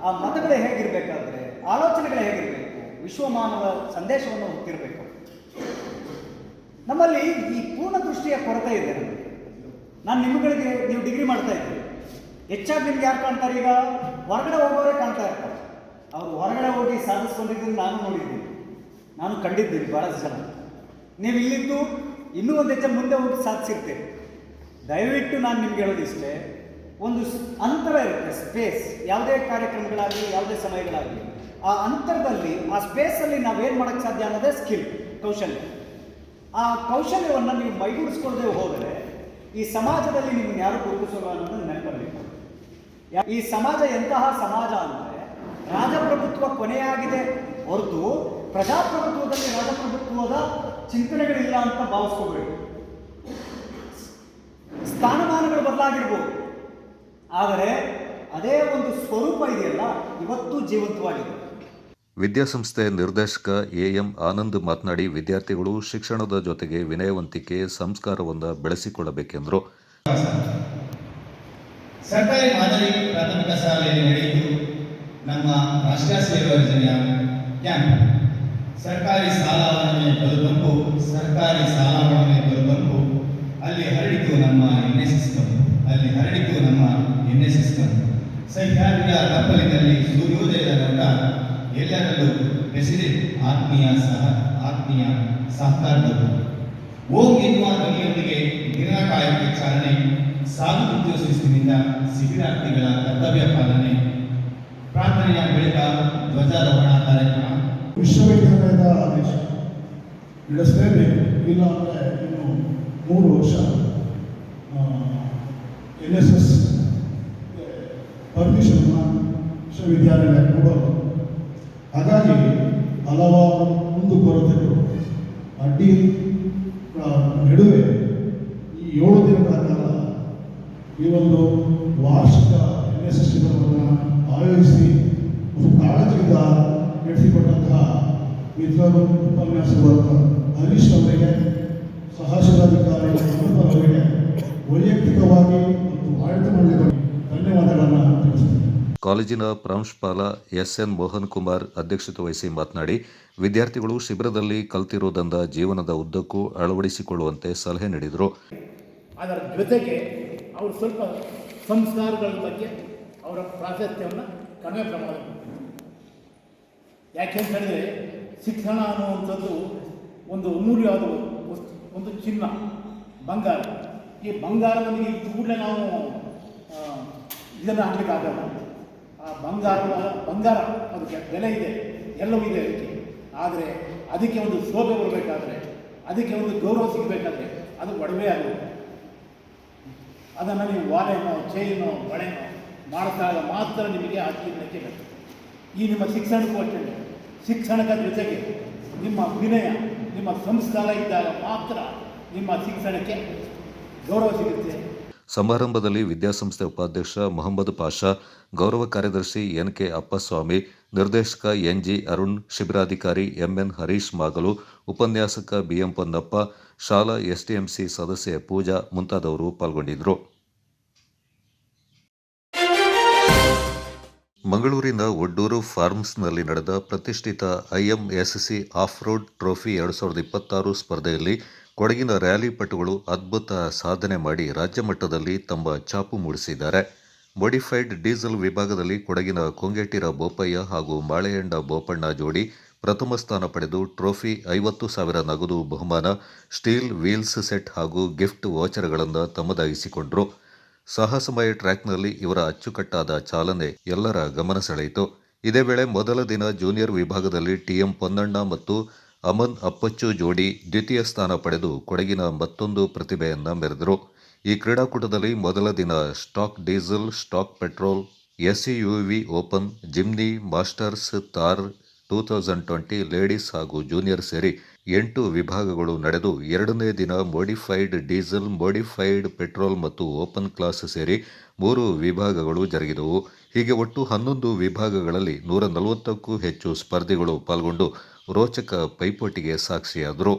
ಆ ಮತಗಳೇ ಹೇಗಿರಬೇಕಾದ್ರೆ, ಆಲೋಚನೆಗಳೇ ಹೇಗಿರಬೇಕು, ವಿಶ್ವಮಾನವ ಸಂದೇಶವನ್ನು ಹೊತ್ತಿರಬೇಕು. ನಮ್ಮಲ್ಲಿ ಈ ಪೂರ್ಣ ದೃಷ್ಟಿಯ ಕೊರತೆ ಇದೆ. ನಾನು ನಿಮ್ಮಗಳಿಗೆ ನೀವು ಡಿಗ್ರಿ ಮಾಡ್ತಾ ಇದ್ದೀರಿ, ಹೆಚ್ಚಾಗಿ ನಿಮ್ಗೆ ಯಾರು ಕಾಣ್ತಾರೆ? ಈಗ ಹೊರಗಡೆ ಹೋಗೋರೇ ಕಾಣ್ತಾ ಇರ್ತಾರೆ. ಅವರು ಹೊರಗಡೆ ಹೋಗಿ ಸಾಧಿಸ್ಕೊಂಡಿದ್ದನ್ನು ನಾನು ನೋಡಿದ್ದೀನಿ, ನಾನು ಕಂಡಿದ್ದೀನಿ ಭಾಳಷ್ಟು ಜನ. ನೀವು ಇಲ್ಲಿದ್ದು ಇನ್ನೂ ಒಂದು ಹೆಜ್ಜೆ ಮುಂದೆ ಹೋಗಿ ಸಾಧಿಸಿರ್ತೀರಿ. ದಯವಿಟ್ಟು ನಾನು ನಿಮ್ಗೆ ಹೇಳೋದಿಷ್ಟೇ, ಒಂದು ಅಂತರ ಇರುತ್ತೆ, ಸ್ಪೇಸ್. ಯಾವುದೇ ಕಾರ್ಯಕ್ರಮಗಳಾಗಲಿ ಯಾವುದೇ ಸಮಯಗಳಾಗಲಿ ಆ ಅಂತರದಲ್ಲಿ, ಆ ಸ್ಪೇಸಲ್ಲಿ ನಾವೇನು ಮಾಡೋಕ್ಕೆ ಸಾಧ್ಯ ಅನ್ನೋದೇ ಸ್ಕಿಲ್, ಕೌಶಲ್ಯ. ಆ ಕೌಶಲ್ಯವನ್ನು ನೀವು ಮೈಗೂಡಿಸ್ಕೊಳ್ಳದೆ ಹೋದರೆ ಈ ಸಮಾಜದಲ್ಲಿ ನಿಮ್ಮನ್ನು ಯಾರು ಗುರುತಿಸೋಲ್ಲ ಅನ್ನೋದನ್ನು ನೆನಪಬೇಕು. ಈ ಸಮಾಜ ಎಂತಹ ಸಮಾಜ ಅಂದರೆ ರಾಜಪ್ರಭುತ್ವ ಕೊನೆಯಾಗಿದೆ ಹೊರತು ಪ್ರಜಾಪ್ರಭುತ್ವದಲ್ಲಿ ರಾಜಪ್ರಭುತ್ವದ ಚಿಂತನೆಗಳಿಲ್ಲ ಅಂತ ಭಾವಿಸ್ಕೋಬೇಡಿ. ಸ್ಥಾನಮಾನಗಳು ಬದಲಾಗಿರ್ಬೋದು, ಆದರೆ ಅದೇ ಒಂದು ಸ್ವರೂಪ ಇದೆಯಲ್ಲ ಇವತ್ತೂ ಜೀವಂತವಾಗಿದೆ. ವಿದ್ಯಾಸಂಸ್ಥೆ ನಿರ್ದೇಶಕ ಎಂ ಆನಂದ್ ಮಾತನಾಡಿ, ವಿದ್ಯಾರ್ಥಿಗಳು ಶಿಕ್ಷಣದ ಜೊತೆಗೆ ವಿನಯವಂತಿಕೆ, ಸಂಸ್ಕಾರವನ್ನು ಬೆಳೆಸಿಕೊಳ್ಳಬೇಕೆಂದರು. ಸರ್ಕಾರಿ ಮಾದರಿ ಪ್ರಾಥಮಿಕ ಶಾಲೆಯಲ್ಲಿ ನಡೆಯಿತು ನಮ್ಮ ರಾಷ್ಟ್ರೀಯ ಸೇವಾ ಯೋಜನೆಯ ಕ್ಯಾಂಪ್. ಸರ್ಕಾರಿ ಶಾಲಾವರಣೆ ಬದುಕಂಪು, ಸರ್ಕಾರಿ ಶಾಲಾವರಣೆ ಬದುಕಂಪು. ಅಲ್ಲಿ ಹರಡಿತು ನಮ್ಮ NSS ಕಂಪು, ಅಲ್ಲಿ ಹರಡಿತು ನಮ್ಮ NSS ಕಂಪು. ಸಹ್ಯಾದ್ರಿಯ ಕಪ್ಪಲಿನಲ್ಲಿ ಸೂರ್ಯೋದಯದ ನೋಟ, ಎಲ್ಲರಲ್ಲೂ ಪ್ರೆಸಿಡೆಂಟ್ ಆತ್ಮೀಯ ಸಹಕಾರದವರು. ಓಂ ಎನ್ನುವ ಧ್ವನಿಯೊಂದಿಗೆ ನಿರ್ಣಾಯಕ ಚಾಲನೆ, ಸಾಧು ಉದ್ಯೋಗ ಶಿಸ್ತಿನಿಂದ ಶಿಬಿರಾರ್ಥಿಗಳ ಕರ್ತವ್ಯ ಪಾಲನೆ, ಪ್ರಾರ್ಥನೆಯ ಬಳಿಕ ಧ್ವಜಾರೋಹಣ ಕಾರ್ಯಕ್ರಮ. ವಿಶ್ವವಿದ್ಯಾಲಯದ ಆದೇಶ ನಡೆಸಲೇಬೇಕು, ಇಲ್ಲ ಅಂದರೆ ಇನ್ನು 3 ವರ್ಷ NSS ಪರ್ಮಿಷನ್ನ ವಿಶ್ವವಿದ್ಯಾಲಯ ಕೊಡೋದು. ಹಾಗಾಗಿ ಹಲವಾರು ಮುಂದುಕೊರತೆಗಳು ಅಡ್ಡಿ ನಡುವೆ ಈ 7 ದಿನಗಳ ಕಾಲ ಈ ಒಂದು ವಾರ್ಷಿಕ NSS ಶಿಬಿರವನ್ನು ಆಯೋಜಿಸಿ ಕಾಳಜಿಯಿಂದ ನಡೆಸಿಕೊಟ್ಟಂತಹ ಮಿತ್ರರು, ಉಪನ್ಯಾಸಕರಾದ ಹರೀಶ್ ಅವರಿಗೆ, ಸಹಶಿಲಾಧಿಕಾರಿ ಅಮೃತ ಅವರಿಗೆ ವೈಯಕ್ತಿಕವಾಗಿ ಮತ್ತು ಆಡಳಿತ ಮಂಡಳಿಗಳಿಗೆ ಧನ್ಯವಾದಗಳನ್ನು ತಿಳಿಸುತ್ತೇನೆ. ಕಾಲೇಜಿನ ಪ್ರಾಂಶುಪಾಲ SN ಮೋಹನ್ ಕುಮಾರ್ ಅಧ್ಯಕ್ಷತೆ ವಹಿಸಿ ಮಾತನಾಡಿ, ವಿದ್ಯಾರ್ಥಿಗಳು ಶಿಬಿರದಲ್ಲಿ ಕಲ್ತಿರುವುದನ್ನು ಜೀವನದ ಉದ್ದಕ್ಕೂ ಅಳವಡಿಸಿಕೊಳ್ಳುವಂತೆ ಸಲಹೆ ನೀಡಿದರು. ಅದರ ಜೊತೆಗೆ ಅವರು ಸ್ವಲ್ಪ ಸಂಸ್ಕಾರಗಳ ಬಗ್ಗೆ ಅವರ ಪ್ರಾಶಸ್ತ್ಯವನ್ನು ಕಡಿಮೆ ಪ್ರಮಾಣದಲ್ಲಿ, ಯಾಕೆಂತ ಹೇಳಿದ್ರೆ ಶಿಕ್ಷಣ ಅನ್ನುವಂಥದ್ದು ಒಂದು ಅಮೂಲ್ಯವಾದ ವಸ್ತು, ಒಂದು ಚಿನ್ನ, ಬಂಗಾರ. ಈ ಬಂಗಾರ ನಮಗೆ ಇದ್ದ ಕೂಡಲೇ ನಾವು ಇದನ್ನು ಆಗಲಿಕ್ಕಾಗಲ್ಲ. ಆ ಬಂಗಾರ ಅದಕ್ಕೆ ಬೆಲೆ ಇದೆ, ಎಲ್ಲವೂ ಇದೆ ಅದಕ್ಕೆ. ಆದರೆ ಅದಕ್ಕೆ ಒಂದು ಶೋಭೆ ಬರಬೇಕಾದ್ರೆ, ಅದಕ್ಕೆ ಒಂದು ಗೌರವ ಸಿಗಬೇಕಾದ್ರೆ ಅದು ಒಡವೆ ಆಗುತ್ತೆ. ಅದನ್ನು ನೀವು ವಾಲೆನೋ, ಚೈನೋ, ಬಳೆನೋ ಮಾಡಿದಾಗ ಮಾತ್ರ ನಿಮಗೆ ಆ ಜೀವನಕ್ಕೆ ಬೇಕು. ಈ ನಿಮ್ಮ ಶಿಕ್ಷಣಕ್ಕೂ ಅಷ್ಟೇ, ಶಿಕ್ಷಣದ ಜೊತೆಗೆ ನಿಮ್ಮ ವಿನಯ, ನಿಮ್ಮ ಸಂಸ್ಕಾರ ಇದ್ದಾಗ ಮಾತ್ರ ನಿಮ್ಮ ಶಿಕ್ಷಣಕ್ಕೆ ಗೌರವ ಸಿಗುತ್ತೆ. ಸಮಾರಂಭದಲ್ಲಿ ವಿದ್ಯಾಸಂಸ್ಥೆ ಉಪಾಧ್ಯಕ್ಷ ಮೊಹಮ್ಮದ್ ಪಾಷಾ, ಗೌರವ ಕಾರ್ಯದರ್ಶಿ NK ಅಪ್ಪಸ್ವಾಮಿ, ನಿರ್ದೇಶಕ NG ಅರುಣ್, ಶಿಬಿರಾಧಿಕಾರಿ MN ಹರೀಶ್ ಮಾಗಲು, ಉಪನ್ಯಾಸಕ BM ಪೊನ್ನಪ್ಪ, ಶಾಲಾ STMC ಸದಸ್ಯೆ ಪೂಜಾ ಮುಂತಾದವರು ಪಾಲ್ಗೊಂಡಿದ್ದರು. ಮಂಗಳೂರಿನ ಒಡ್ಡೂರು ಫಾರ್ಮ್ಸ್ನಲ್ಲಿ ನಡೆದ ಪ್ರತಿಷ್ಠಿತ IMSC ಆಫ್ ರೋಡ್ ಟ್ರೋಫಿ 2026 ಸ್ಪರ್ಧೆಯಲ್ಲಿ ಕೊಡಗಿನ ರ್ಯಾಲಿ ಪಟುಗಳು ಅದ್ಭುತ ಸಾಧನೆ ಮಾಡಿ ರಾಜ್ಯ ಮಟ್ಟದಲ್ಲಿ ತಮ್ಮ ಛಾಪು ಮೂಡಿಸಿದ್ದಾರೆ. ಮಾಡಿಫೈಡ್ ಡೀಸೆಲ್ ವಿಭಾಗದಲ್ಲಿ ಕೊಡಗಿನ ಕೊಂಗೇಟಿರ ಬೋಪಯ್ಯ ಹಾಗೂ ಮಾಳೆಯಂಡ ಬೋಪಣ್ಣ ಜೋಡಿ ಪ್ರಥಮ ಸ್ಥಾನ ಪಡೆದು ಟ್ರೋಫಿ, 50,000 ನಗದು ಬಹುಮಾನ, ಸ್ಟೀಲ್ ವೀಲ್ಸ್ ಸೆಟ್ ಹಾಗೂ ಗಿಫ್ಟ್ ವೋಚರ್ಗಳನ್ನು ತಮ್ಮದಾಗಿಸಿಕೊಂಡರು. ಸಾಹಸಮಯ ಟ್ರ್ಯಾಕ್ನಲ್ಲಿ ಇವರ ಅಚ್ಚುಕಟ್ಟಾದ ಚಾಲನೆ ಎಲ್ಲರ ಗಮನ ಸೆಳೆಯಿತು. ಇದೇ ವೇಳೆ ಮೊದಲ ದಿನ ಜೂನಿಯರ್ ವಿಭಾಗದಲ್ಲಿ TM ಪೊನ್ನಣ್ಣ ಮತ್ತು ಅಮನ್ ಅಪ್ಪಚ್ಚು ಜೋಡಿ ದ್ವಿತೀಯ ಸ್ಥಾನ ಪಡೆದು ಕೊಡಗಿನ ಮತ್ತೊಂದು ಪ್ರತಿಭೆಯನ್ನು ಮೆರೆದರು. ಈ ಕ್ರೀಡಾಕೂಟದಲ್ಲಿ ಮೊದಲ ದಿನ stock diesel, stock petrol, SUV open, Jimny, masters, Thar 2020 ladies ಹಾಗೂ ಜೂನಿಯರ್ ಸೇರಿ 8 ವಿಭಾಗಗಳು ನಡೆದು ಎರಡನೇ ದಿನ ಮೋಡಿಫೈಡ್ ಡೀಸೆಲ್, ಮೋಡಿಫೈಡ್ ಪೆಟ್ರೋಲ್ ಮತ್ತು ಓಪನ್ ಕ್ಲಾಸ್ ಸೇರಿ 3 ವಿಭಾಗಗಳು ಜರುಗಿದವು. ಹೀಗೆ ಒಟ್ಟು 11 ವಿಭಾಗಗಳಲ್ಲಿ 140ಕ್ಕೂ ಹೆಚ್ಚು ಸ್ಪರ್ಧಿಗಳು ಪಾಲ್ಗೊಂಡು ರೋಚಕ ಪೈಪೋಟಿಗೆ ಸಾಕ್ಷಿಯಾದರು.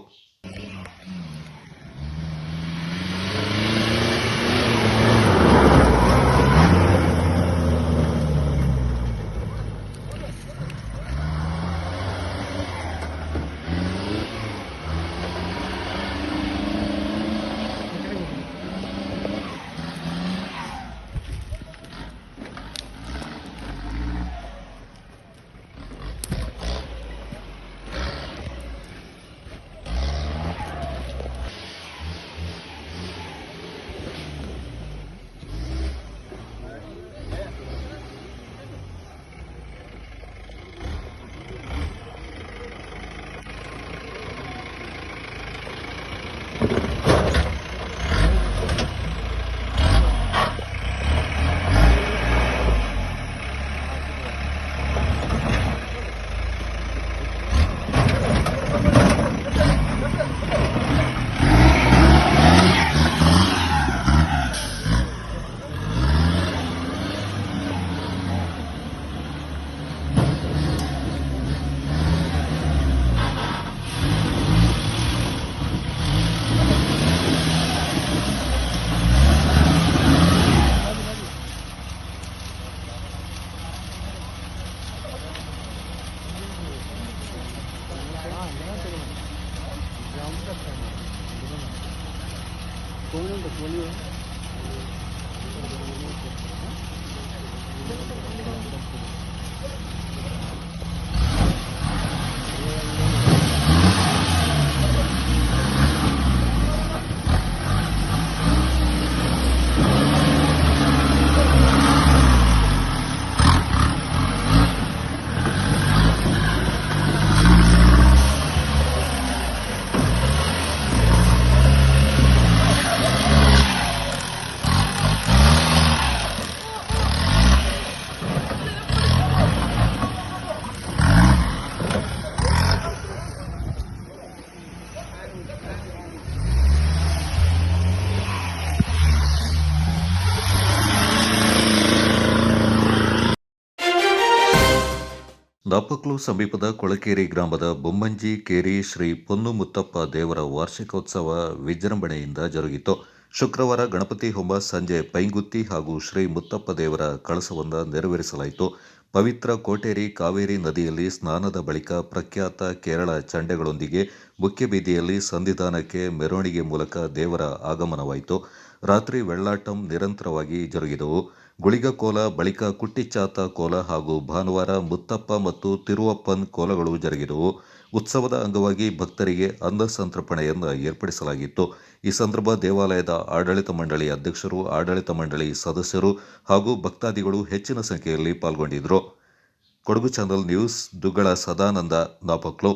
ನಾಪಕ್ಲು ಸಮೀಪದ ಕೊಳಕೇರಿ ಗ್ರಾಮದ ಬೊಮ್ಮಂಜಿ ಕೇರಿ ಶ್ರೀ ಪೊನ್ನು ಮುತ್ತಪ್ಪ ದೇವರ ವಾರ್ಷಿಕೋತ್ಸವ ವಿಜೃಂಭಣೆಯಿಂದ ಜರುಗಿತು. ಶುಕ್ರವಾರ ಗಣಪತಿ ಹೋಮ ಸಂಜೆ ಪೈಂಗುತ್ತಿ ಹಾಗೂ ಶ್ರೀ ಮುತ್ತಪ್ಪ ದೇವರ ಕಳಸವನ್ನು ನೆರವೇರಿಸಲಾಯಿತು. ಪವಿತ್ರ ಕೋಟೇರಿ ಕಾವೇರಿ ನದಿಯಲ್ಲಿ ಸ್ನಾನದ ಬಳಿಕ ಪ್ರಖ್ಯಾತ ಕೇರಳ ಚಂಡೆಗಳೊಂದಿಗೆ ಮುಖ್ಯ ಬೀದಿಯಲ್ಲಿ ಸನ್ನಿಧಾನಕ್ಕೆ ಮೆರವಣಿಗೆ ಮೂಲಕ ದೇವರ ಆಗಮನವಾಯಿತು. ರಾತ್ರಿ ವೆಳ್ಳಾಟಂ ನಿರಂತರವಾಗಿ ಜರುಗಿದವು. ಗುಳಿಗ ಕೋಲ ಬಳಿಕ ಕುಟ್ಟಿಚಾತ ಕೋಲ ಹಾಗೂ ಭಾನುವಾರ ಮುತ್ತಪ್ಪ ಮತ್ತು ತಿರುವಪ್ಪನ್ ಕೋಲಗಳು ಜರುಗಿದವು. ಉತ್ಸವದ ಅಂಗವಾಗಿ ಭಕ್ತರಿಗೆ ಅನ್ನ ಸಂತರ್ಪಣೆಯನ್ನು ಏರ್ಪಡಿಸಲಾಗಿತ್ತು. ಈ ಸಂದರ್ಭ ದೇವಾಲಯದ ಆಡಳಿತ ಮಂಡಳಿ ಅಧ್ಯಕ್ಷರು, ಆಡಳಿತ ಮಂಡಳಿ ಸದಸ್ಯರು ಹಾಗೂ ಭಕ್ತಾದಿಗಳು ಹೆಚ್ಚಿನ ಸಂಖ್ಯೆಯಲ್ಲಿ ಪಾಲ್ಗೊಂಡಿದ್ದರು. Kodagu channel news, Duggala Sadananda, Napoklu.